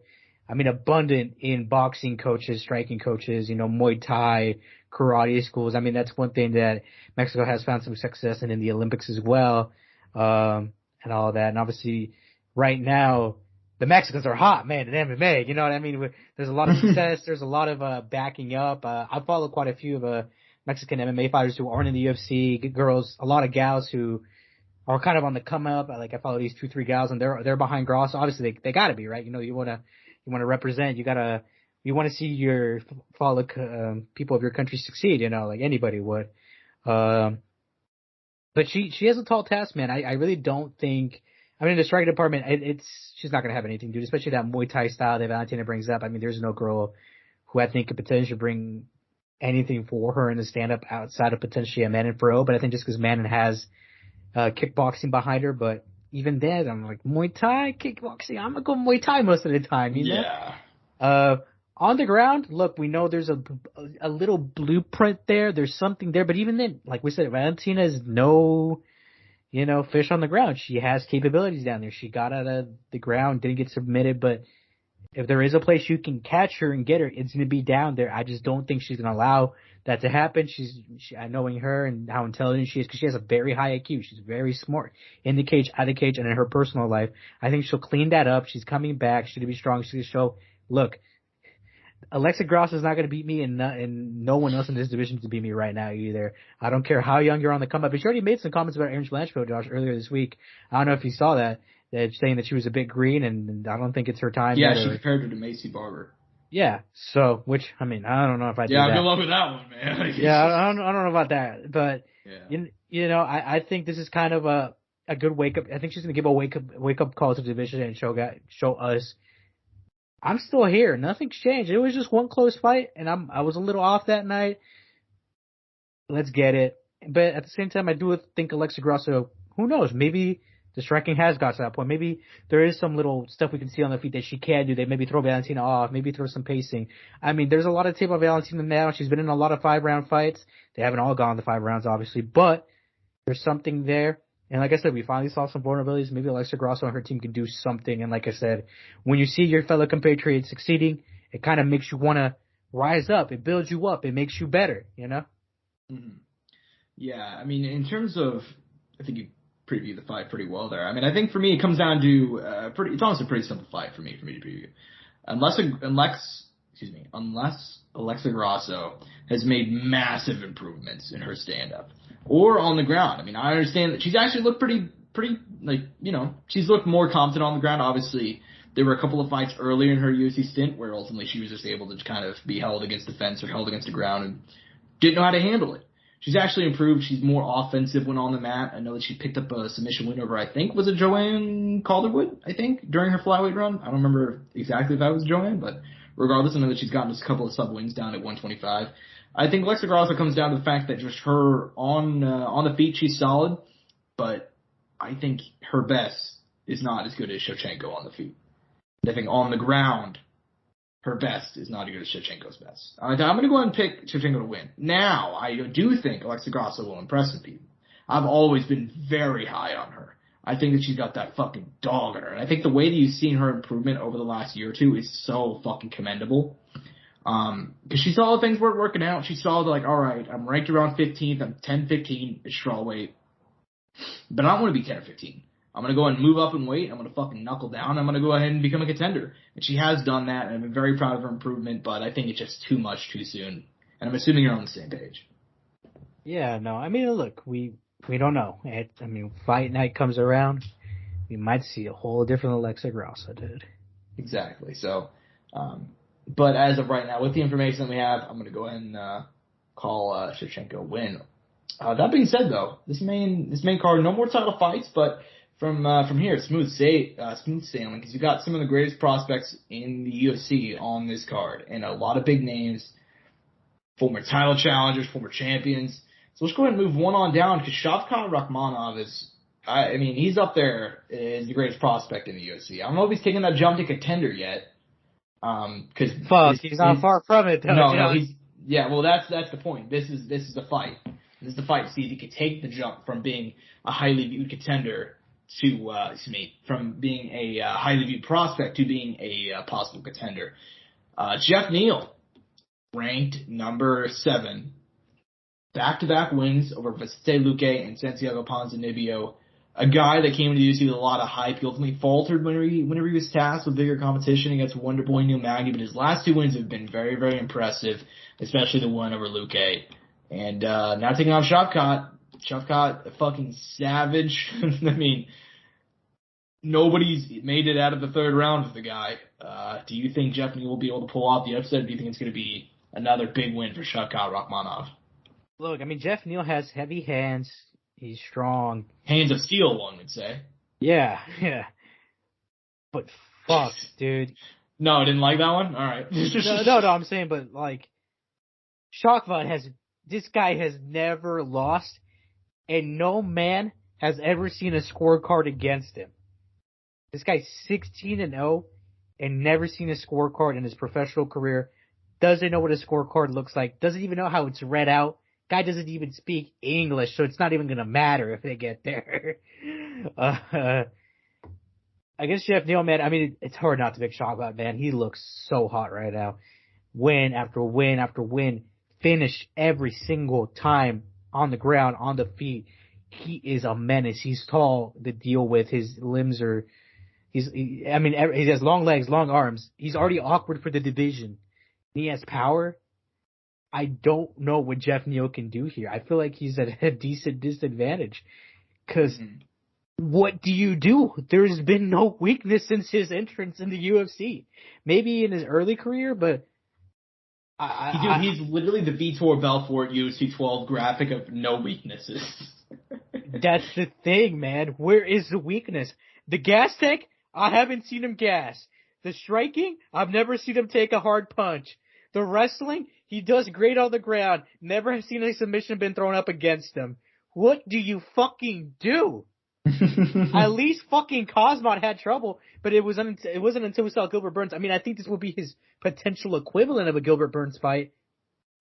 abundant in boxing coaches, striking coaches, Muay Thai, karate schools. That's one thing that Mexico has found some success in the Olympics as well, and all that. And obviously, right now, the Mexicans are hot, man, in MMA. You know what I mean? There's a lot of success. There's a lot of backing up. I follow quite a few of Mexican MMA fighters who aren't in the UFC. Girls, a lot of gals who are kind of on the come up. I follow these 2-3 gals, and they're behind Grasso. Obviously, they got to be, right. You want to represent. You want to see your fellow people of your country succeed. Like anybody would. But she has a tall task, man. I really don't think. In the striking department, she's not going to have anything to do, especially that Muay Thai style that Valentina brings up. There's no girl who I think could potentially bring anything for her in the stand-up outside of potentially a Manon Pro, but I think just because Manon has kickboxing behind her, but even then, I'm like, Muay Thai, kickboxing, I'm going to go Muay Thai most of the time, Yeah. On the ground, look, we know there's a little blueprint there. There's something there, but even then, like we said, Valentina is no fish on the ground. She has capabilities down there. She got out of the ground, didn't get submitted, but if there is a place you can catch her and get her, it's going to be down there. I just don't think she's going to allow that to happen. Knowing her and how intelligent she is, because she has a very high IQ. She's very smart in the cage, out of the cage, and in her personal life. I think she'll clean that up. She's coming back. She's going to be strong. She's going to show, look, ELYXR Grasso is not going to beat me, and no one else in this division can beat me right now either. I don't care how young you're on the come up. But she already made some comments about Aaron Blanchfield, Josh, earlier this week. I don't know if you saw that saying that she was a bit green, and I don't think it's her time. Yeah, she compared her to Macy Barber. Yeah, so, which, I don't know if I do that. Yeah, good luck with that one, man. Yeah, I don't know about that, but, yeah. I think this is kind of a good wake-up. I think she's going to give a wake-up call to the division and show us I'm still here. Nothing's changed. It was just one close fight, and I was a little off that night. Let's get it. But at the same time, I do think ELYXR Grasso, who knows, maybe the striking has got to that point. Maybe there is some little stuff we can see on the feet that she can do. They maybe throw Valentina off, maybe throw some pacing. I mean, there's a lot of tape on Valentina now. She's been in a lot of 5-round fights. They haven't all gone the 5 rounds, obviously, but there's something there. And like I said, we finally saw some vulnerabilities. Maybe ELYXR Grasso and her team can do something. And like I said, when you see your fellow compatriot succeeding, it kind of makes you want to rise up. It builds you up. It makes you better, you know? Mm-hmm. Yeah, I mean, in terms of, I think you previewed the fight pretty well there. I mean, I think for me it comes down to it's honestly a pretty simple fight for me to preview. Unless ELYXR Grasso has made massive improvements in her stand-up or on the ground. I mean, I understand that she's actually looked pretty, like, you know, she's looked more confident on the ground. Obviously, there were a couple of fights earlier in her UFC stint where ultimately she was just able to kind of be held against the fence or held against the ground and didn't know how to handle it. She's actually improved. She's more offensive when on the mat. I know that she picked up a submission win over, I think, was it Joanne Calderwood, I think, during her flyweight run. I don't remember exactly if that was Joanne, but regardless, I know that she's gotten just a couple of sub-wins down at 125. I think ELYXR Grasso comes down to the fact that just her on the feet, she's solid, but I think her best is not as good as Shevchenko on the feet. I think on the ground, her best is not as good as Shevchenko's best. I'm going to go ahead and pick Shevchenko to win. Now, I do think ELYXR Grasso will impress some people. I've always been very high on her. I think that she's got that fucking dog in her. And I think the way that you've seen her improvement over the last year or two is so fucking commendable. Because she saw things weren't working out. She saw like, all right, I'm ranked around 15th. I'm 10-15 at strawweight. But I don't want to be 10 or 15. I'm going to go and move up in weight. I'm going to fucking knuckle down. I'm going to go ahead and become a contender. And she has done that, and I've been very proud of her improvement, but I think it's just too much too soon. And I'm assuming you're on the same page. Yeah, no, I mean, look, we don't know. I mean, fight night comes around, we might see a whole different ELYXR Grasso, dude. Exactly. So, but as of right now, with the information that we have, I'm going to go ahead and call Shevchenko win. That being said, though, this main card, no more title fights, but from here, it's smooth sailing, because you got some of the greatest prospects in the UFC on this card, and a lot of big names, former title challengers, former champions. So let's go ahead and move one on down, because Shavkat Rakhmonov is, I mean, he's up there as the greatest prospect in the UFC. I don't know if he's taken that jump to contender yet. He's not far from it, though. No, well, that's the point. This is the fight. This is the fight to see if he could take the jump from being a highly viewed contender to, from being a highly viewed prospect to being a possible contender. Jeff Neal, ranked number 7, back-to-back wins over Vicente Luque and Santiago Ponzinibbio. A guy that came into the UFC with a lot of hype. He ultimately faltered whenever he was tasked with bigger competition against Wonderboy Neil Magny, but his last 2 wins have been very, very impressive, especially the one over Luque. And now taking on Shavkat. Shavkat, a fucking savage. I mean, nobody's made it out of the 3rd round with the guy. Do you think Jeff Neal will be able to pull off the upset, or do you think it's going to be another big win for Shavkat Rakhmonov? Look, I mean, Jeff Neal has heavy hands. He's strong. Hands of steel, one would say. Yeah. But fuck, dude. No, I didn't like that one? All right. no, I'm saying, but like, this guy has never lost, and no man has ever seen a scorecard against him. This guy's 16-0 and never seen a scorecard in his professional career. Doesn't know what a scorecard looks like. Doesn't even know how it's read out. Guy doesn't even speak English, so it's not even going to matter if they get there. I guess Jeff Neal, man, I mean, it's hard not to pick Shavkat, man. He looks so hot right now. Win after win after win. Finish every single time on the ground, on the feet. He is a menace. He's tall to deal with. His limbs are, he has long legs, long arms. He's already awkward for the division. He has power. I don't know what Jeff Neal can do here. I feel like he's at a decent disadvantage. Because what do you do? There's been no weakness since his entrance in the UFC. Maybe in his early career, but he's literally the Vitor Belfort UFC 12 graphic of no weaknesses. That's the thing, man. Where is the weakness? The gas tank? I haven't seen him gas. The striking, I've never seen him take a hard punch. The wrestling, he does great on the ground. Never have seen a submission been thrown up against him. What do you fucking do? At least fucking Cosmod had trouble, but it wasn't until we saw Gilbert Burns. I mean, I think this will be his potential equivalent of a Gilbert Burns fight.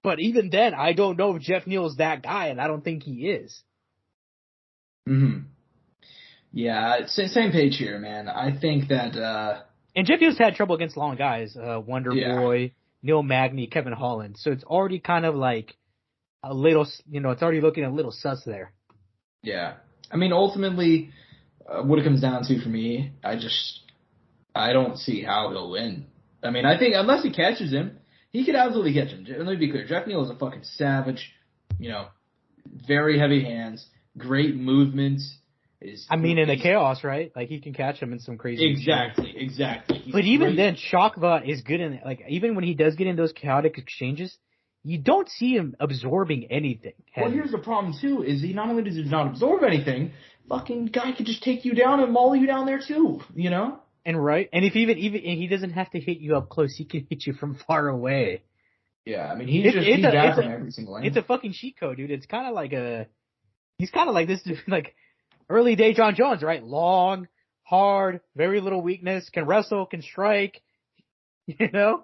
But even then, I don't know if Jeff Neal's that guy, and I don't think he is. Yeah, same page here, man. I think that and Jeff Neal's had trouble against long guys, Wonder Boy, Neil Magny, Kevin Holland. So it's already kind of like a little, it's already looking a little sus there. Yeah. I mean, ultimately, what it comes down to for me, I don't see how he'll win. I mean, I think unless he catches him, he could absolutely catch him. Let me be clear. Jeff Neal is a fucking savage, very heavy hands, great movements. In the chaos, right? Like, he can catch him in some crazy. Exactly. But even then, Shakva is good in it. Like, even when he does get in those chaotic exchanges, you don't see him absorbing anything. Well, here's the problem, too, is he not only does he not absorb anything, fucking guy could just take you down and maul you down there, too, And right, and if even he doesn't have to hit you up close, he can hit you from far away. Yeah, I mean, he's bad from every single angle. It's a fucking cheat code, dude. It's kind of like he's kind of like this, like, early day Jon Jones, right? Long, hard, very little weakness, can wrestle, can strike, I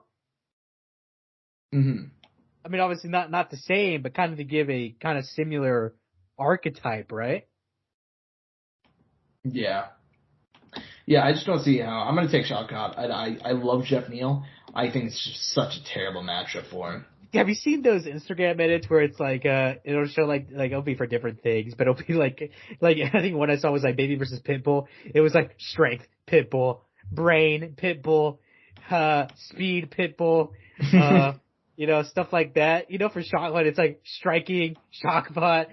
mean, obviously not the same, but kind of to give a kind of similar archetype, right? Yeah. Yeah, I just don't see how. I'm going to take Shotgun. I love Jeff Neal. I think it's just such a terrible matchup for him. Have you seen those Instagram edits where it's like, it'll show like it'll be for different things, but it'll be like I think one I saw was like Baby versus Pitbull. It was like strength, Pitbull, brain, Pitbull, speed, Pitbull, stuff like that. For Shotgun, it's like striking, Shockbot,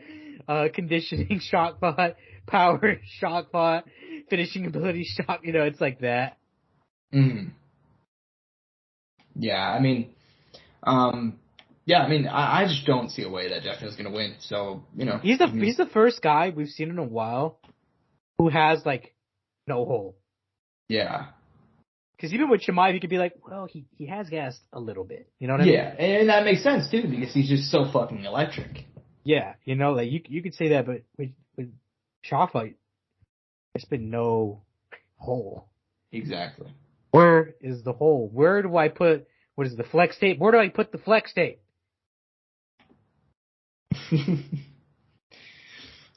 conditioning, Shockbot, power, Shockbot, finishing ability, Shock. It's like that. Yeah, I mean, I just don't see a way that Jeff Neal's going to win. So, he's the first guy we've seen in a while who has like no hole. Yeah. Because even with Chimaev, you could be like, well, he has gassed a little bit. You know what I mean? Yeah, and that makes sense too because he's just so fucking electric. Yeah, like you could say that, but with Shafa, there's been no hole. Exactly. Where is the hole? Where do I put? What is the flex tape? Where do I put the flex tape?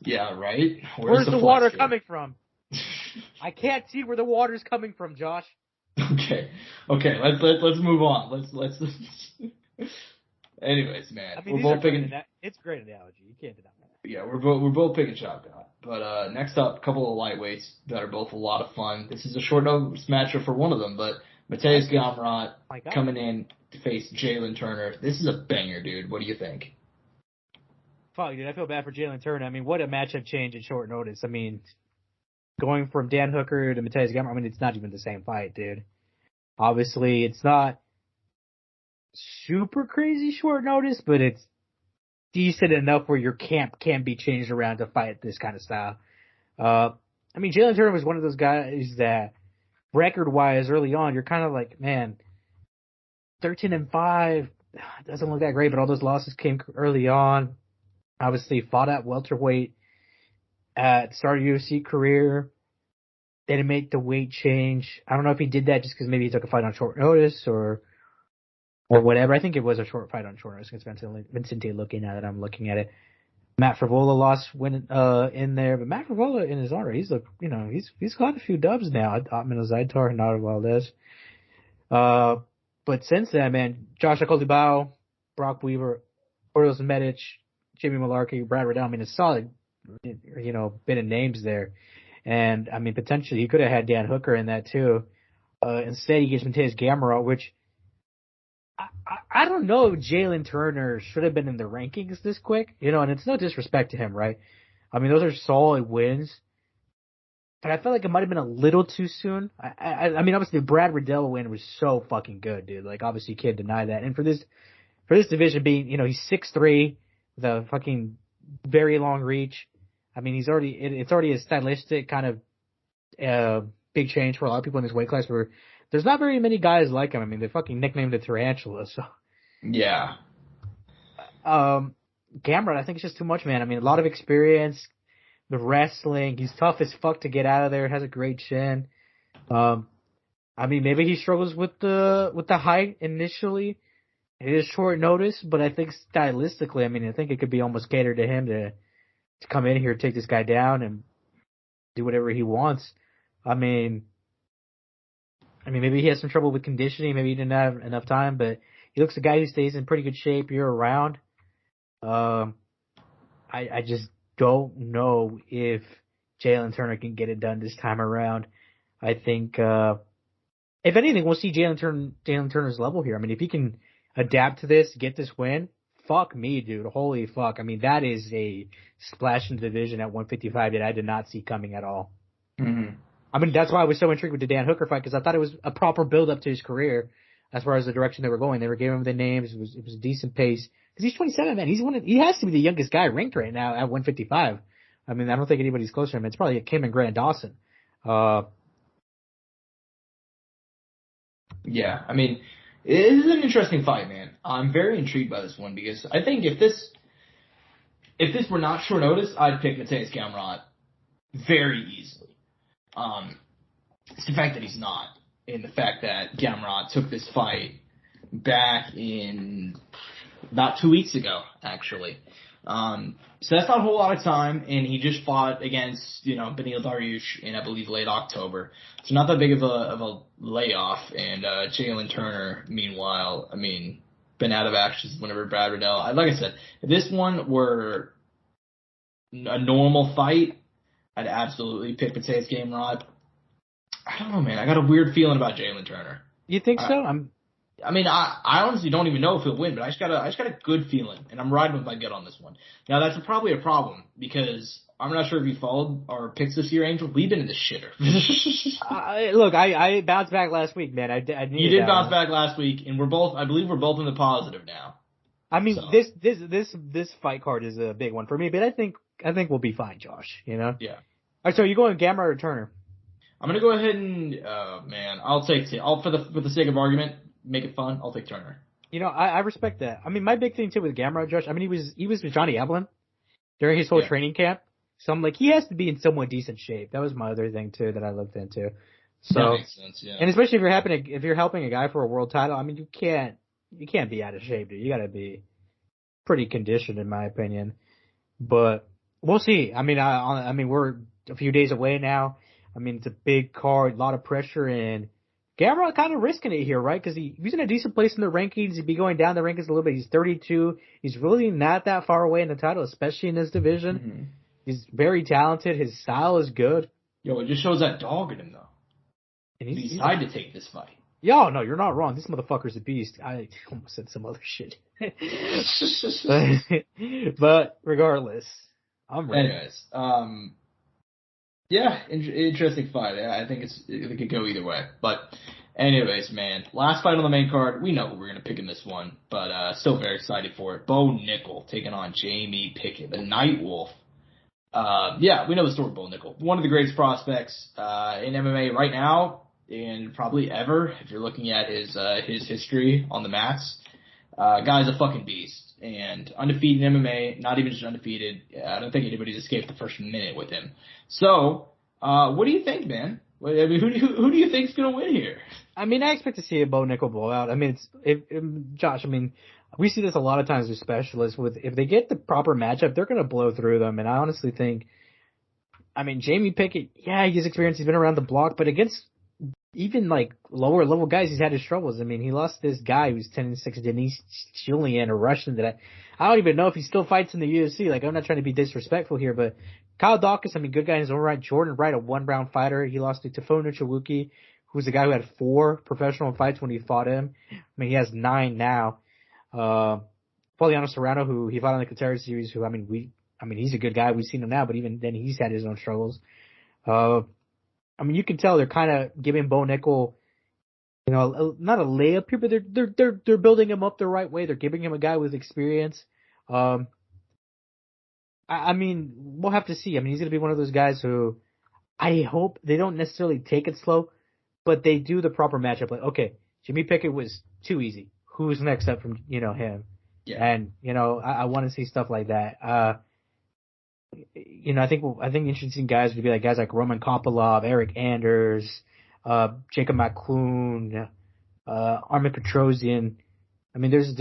Yeah, right. Where's the water coming from? I can't see where the water's coming from, Josh. Okay. Let's move on. Let's. Anyways, man, I mean, we're both picking. It's a great analogy. You can't deny that. Yeah, we're both picking Shotgun. But next up, a couple of lightweights that are both a lot of fun. This is a short notice matchup for one of them, but Mateusz Gamrot coming in to face Jalen Turner. This is a banger, dude. What do you think? Fuck, dude, I feel bad for Jalen Turner. I mean, what a matchup change at short notice. I mean, going from Dan Hooker to Mateusz Gamrot, I mean, it's not even the same fight, dude. Obviously, it's not super crazy short notice, but it's decent enough where your camp can be changed around to fight this kind of style. I mean, Jalen Turner was one of those guys that, record-wise, early on, you're kind of like, man, 13-5 doesn't look that great, but all those losses came early on. Obviously, fought at welterweight at the start of UFC career. Didn't make the weight change. I don't know if he did that just because maybe he took a fight on short notice or whatever. I think it was a short fight on short notice against Vincente. Looking at it, I'm looking at it. Matt Frivola lost in there, but Matt Frivola in his honor, he's got a few dubs now. Atman Zaitar and Nader Valdez. But since then, man, Josh Akolibao, Brock Weaver, Oriol Medic, Jimmy Malarkey, Brad Riddell. I mean, it's solid, bit of names there. And I mean, potentially he could have had Dan Hooker in that too. Instead, he gets Mateusz Gamrot, which I don't know if Jalen Turner should have been in the rankings this quick, and it's no disrespect to him, right? I mean, those are solid wins, but I felt like it might have been a little too soon. I mean, obviously the Brad Riddell win was so fucking good, dude. Like, obviously you can't deny that. And for this division being, he's 6'3", with a fucking very long reach. I mean, it's already a stylistic kind of big change for a lot of people in this weight class where there's not very many guys like him. I mean, they fucking nicknamed it Tarantula, so. Yeah. Gamrot, I think it's just too much, man. I mean, a lot of experience, the wrestling. He's tough as fuck to get out of there. Has a great chin. I mean, maybe he struggles with the height initially. It is short notice, but I think stylistically, I mean, I think it could be almost catered to him to come in here, take this guy down, and do whatever he wants. I mean, maybe he has some trouble with conditioning. Maybe he didn't have enough time, but he looks a guy who stays in pretty good shape year round. I just don't know if Jalen Turner can get it done this time around. I think, if anything, we'll see Jalen Turner's level here. I mean, if he can adapt to this, get this win, fuck me, dude. Holy fuck. I mean, that is a splash in the division at 155 that I did not see coming at all. Mm-hmm. I mean, that's why I was so intrigued with the Dan Hooker fight, because I thought it was a proper build-up to his career as far as the direction they were going. They were giving him the names. It was a decent pace. Because he's 27, man. He has to be the youngest guy ranked right now at 155. I mean, I don't think anybody's closer to him. It's probably Kim and Grant Dawson. Yeah, I mean, it is an interesting fight, man. I'm very intrigued by this one because I think if this were not short notice, I'd pick Mateusz Gamrot very easily. It's the fact that he's not, and the fact that Gamrot took this fight back in about 2 weeks ago, actually. So that's not a whole lot of time, and he just fought against, Beneil Dariush in, I believe, late October. So not that big of a layoff. And Jalen Turner, meanwhile, I mean, been out of action whenever Brad Riddell. Like I said, if this one were a normal fight, I'd absolutely pick Mateusz Gamrot. I don't know, man. I got a weird feeling about Jalen Turner. You think so? I honestly don't even know if he'll win, but I just got a good feeling, and I'm riding with my gut on this one. Now that's probably a problem because I'm not sure if you followed our picks this year, Angel. We've been in the shitter. Look, I bounced back last week, man. You did bounce back last week, and I believe we're both in the positive now. I mean, so. This fight card is a big one for me, but I think we'll be fine, Josh. Yeah. All right, so you going Gamrot or Turner? I'm gonna go ahead and I'll take for the sake of argument. Make it fun. I'll take Turner. I respect that. I mean, my big thing too with Gamrot, Josh. I mean, he was with Johnny Evelyn during his whole training camp. So I'm like, he has to be in somewhat decent shape. That was my other thing too that I looked into. So that makes sense. Yeah. And especially if you're helping a guy for a world title, I mean, you can't be out of shape, dude. You got to be pretty conditioned, in my opinion. But we'll see. I mean, we're a few days away now. I mean, it's a big card, a lot of pressure, and Gamrot kind of risking it here, right? Because he's in a decent place in the rankings. He'd be going down the rankings a little bit. He's 32. He's really not that far away in the title, especially in this division. Mm-hmm. He's very talented. His style is good. Yo, it just shows that dog in him, though. And he decided to take this fight. Yo, no, you're not wrong. This motherfucker's a beast. I almost said some other shit. But regardless, I'm ready. Anyways, yeah, interesting fight. I think it could go either way. But anyways, man, last fight on the main card. We know who we're going to pick in this one, but still very excited for it. Bo Nickel taking on Jamie Pickett, the Night Wolf. Yeah, we know the story of Bo Nickel. One of the greatest prospects in MMA right now, and probably ever, if you're looking at his history on the mats. Guy's a fucking beast. And undefeated in MMA, not even just undefeated. I don't think anybody's escaped the first minute with him. So, what do you think, man? I mean, who do you think's gonna win here? I mean, I expect to see a Bo Nickel blowout. I mean, Josh, I mean, we see this a lot of times with specialists. If they get the proper matchup, they're gonna blow through them. And I honestly think, I mean, Jamie Pickett, yeah, he's experienced, he's been around the block, but against even like lower level guys, he's had his troubles. I mean, he lost this guy who's 10-6, Denise Julian, a Russian that I don't even know if he still fights in the UFC. Like, I'm not trying to be disrespectful here, but Kyle Dawkins, I mean, good guy in his own right. Jordan Wright, a 1-round fighter. He lost to Tafona Chiwuki, who's the guy who had 4 professional fights when he fought him. I mean, he has 9 now. Poliano Serrano, who he fought on the Contender series, who, I mean, he's a good guy. We've seen him now, but even then he's had his own struggles. I mean, you can tell they're kind of giving Bo Nickel, not a layup here, but they're building him up the right way. They're giving him a guy with experience. I mean, we'll have to see. I mean, he's going to be one of those guys who I hope they don't necessarily take it slow, but they do the proper matchup. Like, okay, Jimmy Pickett was too easy. Who's next up from, him? Yeah. And, I want to see stuff like that. I think interesting guys would be like guys like Roman Kopylov, Eric Anders, Jacob McCloon, Armin Petrosian. I mean, there's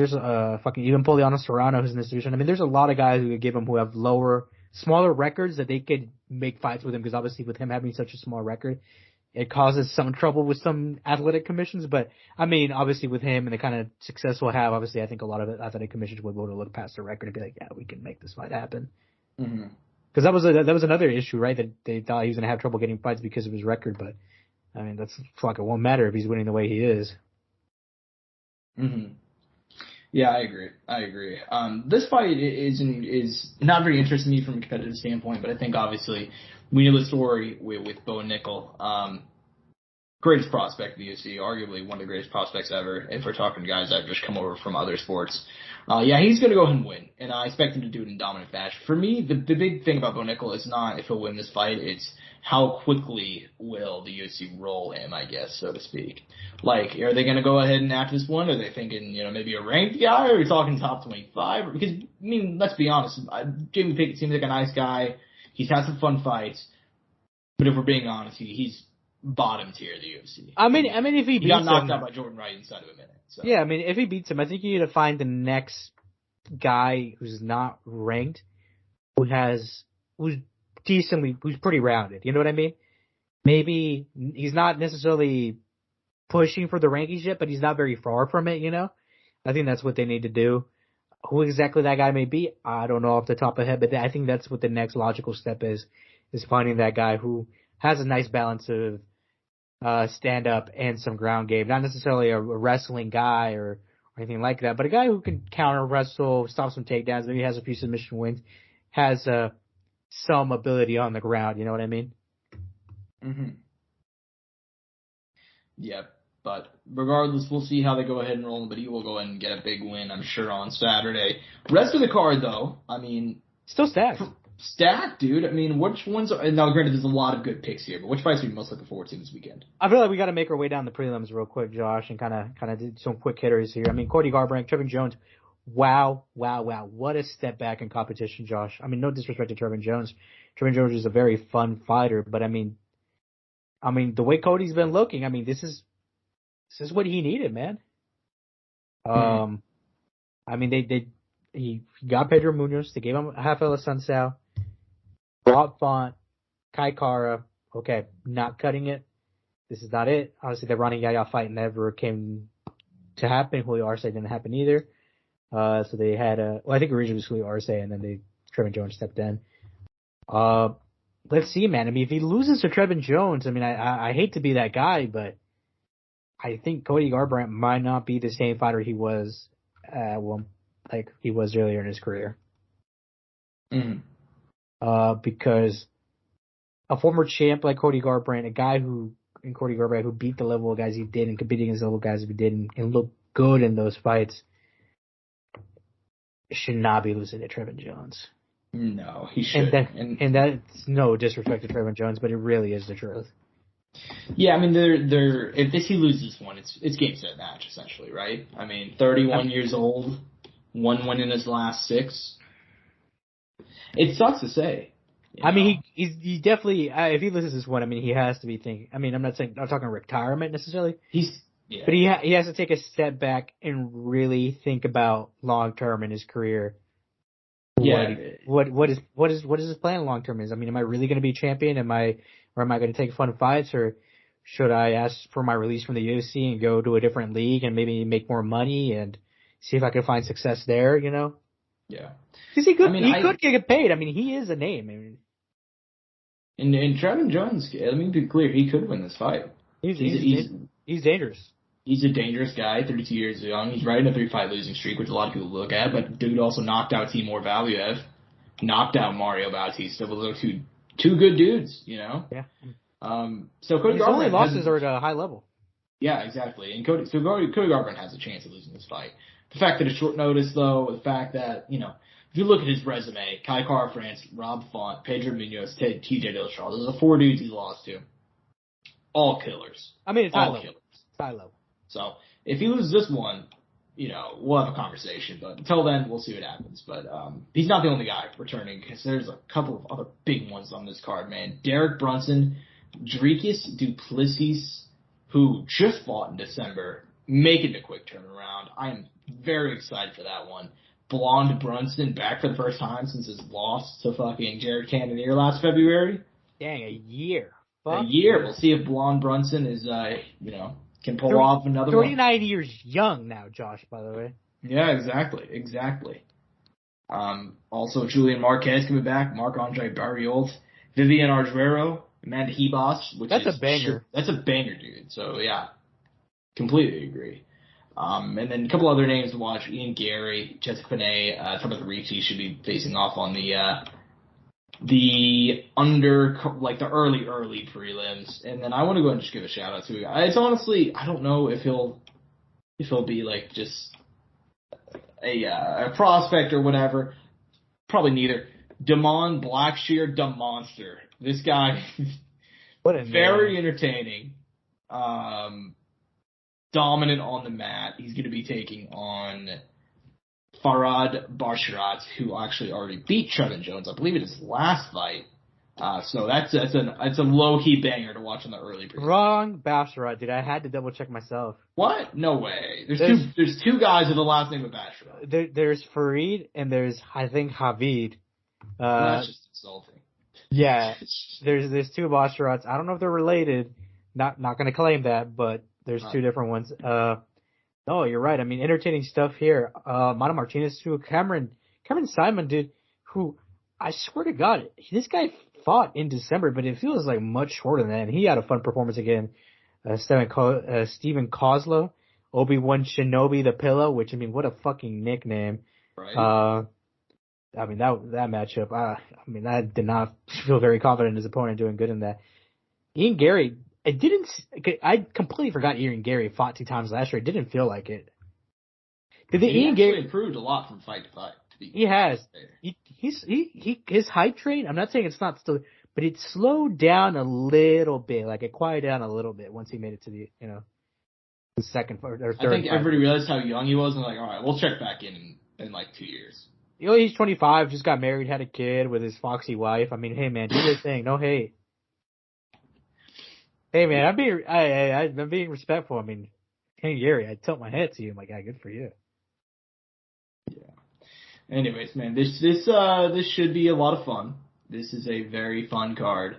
fucking even Poliano Serrano who's in this division. I mean, there's a lot of guys who have smaller records that they could make fights with him, because obviously with him having such a small record, it causes some trouble with some athletic commissions. But I mean, obviously with him and the kind of success we'll have, obviously I think a lot of athletic commissions would be able to look past the record and be like, yeah, we can make this fight happen. Mm-hmm. Because that was another issue, right? That they thought he was going to have trouble getting fights because of his record. But I mean, it won't matter if he's winning the way he is. Mm-hmm. Yeah, I agree. This fight is not very interesting to me from a competitive standpoint, but I think obviously we know the story with Bo Nickel. Greatest prospect in the UFC, arguably one of the greatest prospects ever, if we're talking guys that have just come over from other sports. He's going to go ahead and win, and I expect him to do it in dominant fashion. For me, the big thing about Bo Nickel is not if he'll win this fight, it's how quickly will the UFC roll him, I guess, so to speak. Like, are they going to go ahead and after this one? Are they thinking, maybe a ranked guy, or are we talking top 25? Because, I mean, let's be honest, Jamie Pickett seems like a nice guy. He's had some fun fights, but if we're being honest, he's bottom tier of the UFC. I mean, if he got knocked out by Jordan Wright inside of a minute. So. Yeah, I mean, if he beats him, I think you need to find the next guy who's not ranked, who's pretty rounded. You know what I mean? Maybe he's not necessarily pushing for the rankings yet, but he's not very far from it. I think that's what they need to do. Who exactly that guy may be, I don't know off the top of the head, but I think that's what the next logical step is finding that guy who has a nice balance of stand up and some ground game. Not necessarily a wrestling guy or anything like that, but a guy who can counter wrestle, stop some takedowns, maybe has a few submission wins, has some ability on the ground. You know what I mean? Mm-hmm. Yeah, but regardless, we'll see how they go ahead and roll him, but he will go ahead and get a big win, I'm sure, on Saturday. Rest of the card, though, I mean... Still stacked. Stacked, dude. I mean, which ones are... Now, granted, there's a lot of good picks here, but which fights are you most looking forward to this weekend? I feel like we got to make our way down the prelims real quick, Josh, and kind of do some quick hitters here. I mean, Cody Garbrandt, Trevin Jones. Wow. What a step back in competition, Josh. I mean, no disrespect to Trevin Jones. Trevin Jones is a very fun fighter, but I mean, the way Cody's been looking, I mean, this is what he needed, man. I mean, he got Pedro Munoz. They gave him a half Ella Sunsao. Rob Font, Kai Kara, okay, not cutting it. This is not it. Honestly, the Ronnie Yaya fight never came to happen. Julio Arce didn't happen either. So they had I think originally it was Julio Arce, and then Trevin Jones stepped in. Let's see, man. I mean, if he loses to Trevin Jones, I mean, I hate to be that guy, but I think Cody Garbrandt might not be the same fighter he was, like he was earlier in his career. Mm-hmm. Because a former champ like Cody Garbrandt, a guy who beat the level of guys he did and competed against the level of guys he did and looked good in those fights, should not be losing to Trevin Jones. No, he should. And that's no disrespect to Trevin Jones, but it really is the truth. Yeah, I mean, if he loses one, it's game set match essentially, right? I mean, 31 years old, one win in his last 6. It sucks to say. I mean, he definitely, if he loses this one, I mean, he has to be thinking, I mean, I'm not talking retirement necessarily. But he has to take a step back and really think about long term in his career. Yeah. What is his plan long term is? I mean, am I really going to be a champion? Am I going to take fun fights, or should I ask for my release from the UFC and go to a different league and maybe make more money and see if I can find success there? Yeah. Because he could get paid. I mean, he is a name. I mean, and Trevin Jones, let me be clear, he could win this fight. He's dangerous. He's a dangerous guy, 32 years young. He's right in a 3-fight losing streak, which a lot of people look at, but dude also knocked out Timur Valiev, knocked out Mario Bautista. Those are two good dudes, Yeah. So Cody Garbrandt only losses are at a high level. Yeah, exactly. And Cody Garbrandt has a chance of losing this fight. The fact that it's short notice, though, the fact that, if you look at his resume, Kai Kara-France, Rob Font, Pedro Munoz, TJ Dillashaw, those are the 4 dudes he lost to. all killers. I mean, it's high All level. killers. It's high level. So if he loses this one, we'll have a conversation. But until then, we'll see what happens. But he's not the only guy returning, because there's a couple of other big ones on this card, man. Derek Brunson, Dricus Duplessis, who just fought in December, making a quick turnaround. I am very excited for that one. Blonde Brunson back for the first time since his loss to fucking Jared Cannonier last February. Dang, a year. A year. We'll see if Blonde Brunson is, can pull off another 39 years young now, Josh, by the way. Yeah, exactly. Also, Julian Marquez coming back, Marc-Andre Barriault, Vivian Arguero, Amanda Hebos. That's a banger. That's a banger, dude. So, yeah, completely agree. And then a couple other names to watch. Ian Gary, Jessica Panay, some of the Ricci should be facing off on the early prelims. And then I want to go and just give a shout out to a guy. It's honestly, I don't know if he'll be like just a prospect or whatever. Probably neither. Damon Blackshear, the Monster. This guy what a very entertaining. Dominant on the mat. He's going to be taking on Farad Barsharat, who actually already beat Jon Jones, I believe, in his last fight. So that's a low-key banger to watch in the early period. Wrong Barsharat, dude. I had to double-check myself. What? No way. There's two guys with the last name of Barsharat. There's Farid and there's, I think, Havid. That's just insulting. Yeah. There's two Basharats. I don't know if they're related. Not going to claim that, but there's two different ones. No, you're right. I mean, entertaining stuff here. Mana Martinez too. Cameron Simon, dude, who I swear to God, this guy fought in December, but it feels like much shorter than that. And he had a fun performance again. Steven Kozlo, Obi-Wan Shinobi the Pillow, which, I mean, what a fucking nickname. Right. I mean, that matchup, I did not feel very confident in his opponent doing good in that. Ian Gary, I completely forgot Ian Gary fought 2 times last year. It didn't feel like it. Ian Gary improved a lot from fight to fight. He has. His hype train, I'm not saying it's not still, but it slowed down a little bit. Like, it quieted down a little bit once he made it to the second or third. I think everybody realized how young he was and like, all right, we'll check back in like 2 years. He's 25, just got married, had a kid with his foxy wife. I mean, hey man, do your thing. No hate. Hey man, I'm being respectful. I mean, hey Gary, I tilt my head to you. I'm like, good for you. Yeah. Anyways, man, this should be a lot of fun. This is a very fun card.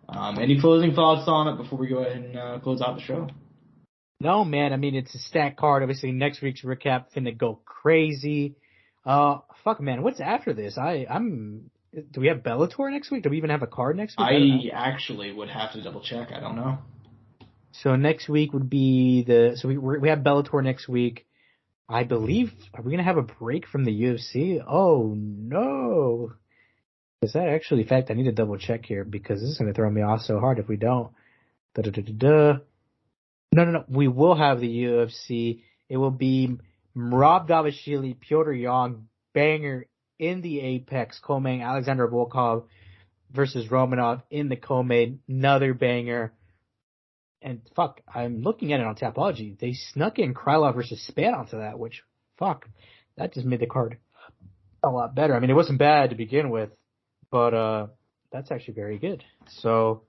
Any closing thoughts on it before we go ahead and close out the show? No, man. I mean, it's a stacked card. Obviously, next week's recap finna go crazy. Fuck, man. What's after this? Do we have Bellator next week? Do we even have a card next week? I actually would have to double check. I don't know. So next week would be we have Bellator next week. I believe, are we going to have a break from the UFC? Oh, no. Is that actually, in fact, I need to double check here because this is going to throw me off so hard if we don't. No. We will have the UFC. It will be Rob Davashvili, Piotr Yang, banger in the Apex, co-main, Alexander Volkov versus Romanov in the co-main, another banger. And fuck, I'm looking at it on Tapology. They snuck in Krylov versus Span onto that, which, fuck, that just made the card a lot better. I mean, it wasn't bad to begin with, but that's actually very good. So,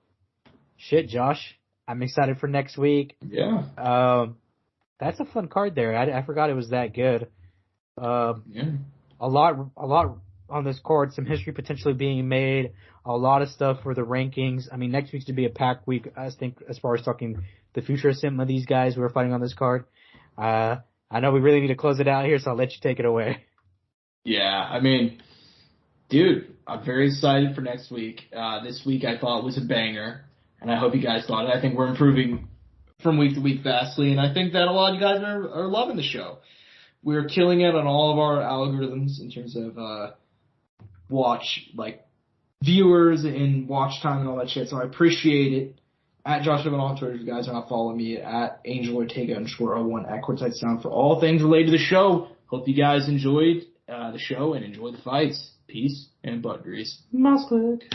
shit, Josh, I'm excited for next week. Yeah. That's a fun card there. I forgot it was that good. Yeah. A lot on this card, some history potentially being made, a lot of stuff for the rankings. I mean, next week's to be a packed week, I think, as far as talking the future of some of these guys who are fighting on this card. I know we really need to close it out here, so I'll let you take it away. Yeah, I mean, dude, I'm very excited for next week. This week I thought was a banger, and I hope you guys thought it. I think we're improving from week to week vastly, and I think that a lot of you guys are loving the show. We're killing it on all of our algorithms in terms of viewers and watch time and all that shit. So I appreciate it. At Josh Evanoff on Twitter, if you guys are not following me, at Angel Ortega _01 at Courtside Sound for all things related to the show. Hope you guys enjoyed the show and enjoy the fights. Peace and butt grease. Mouse click.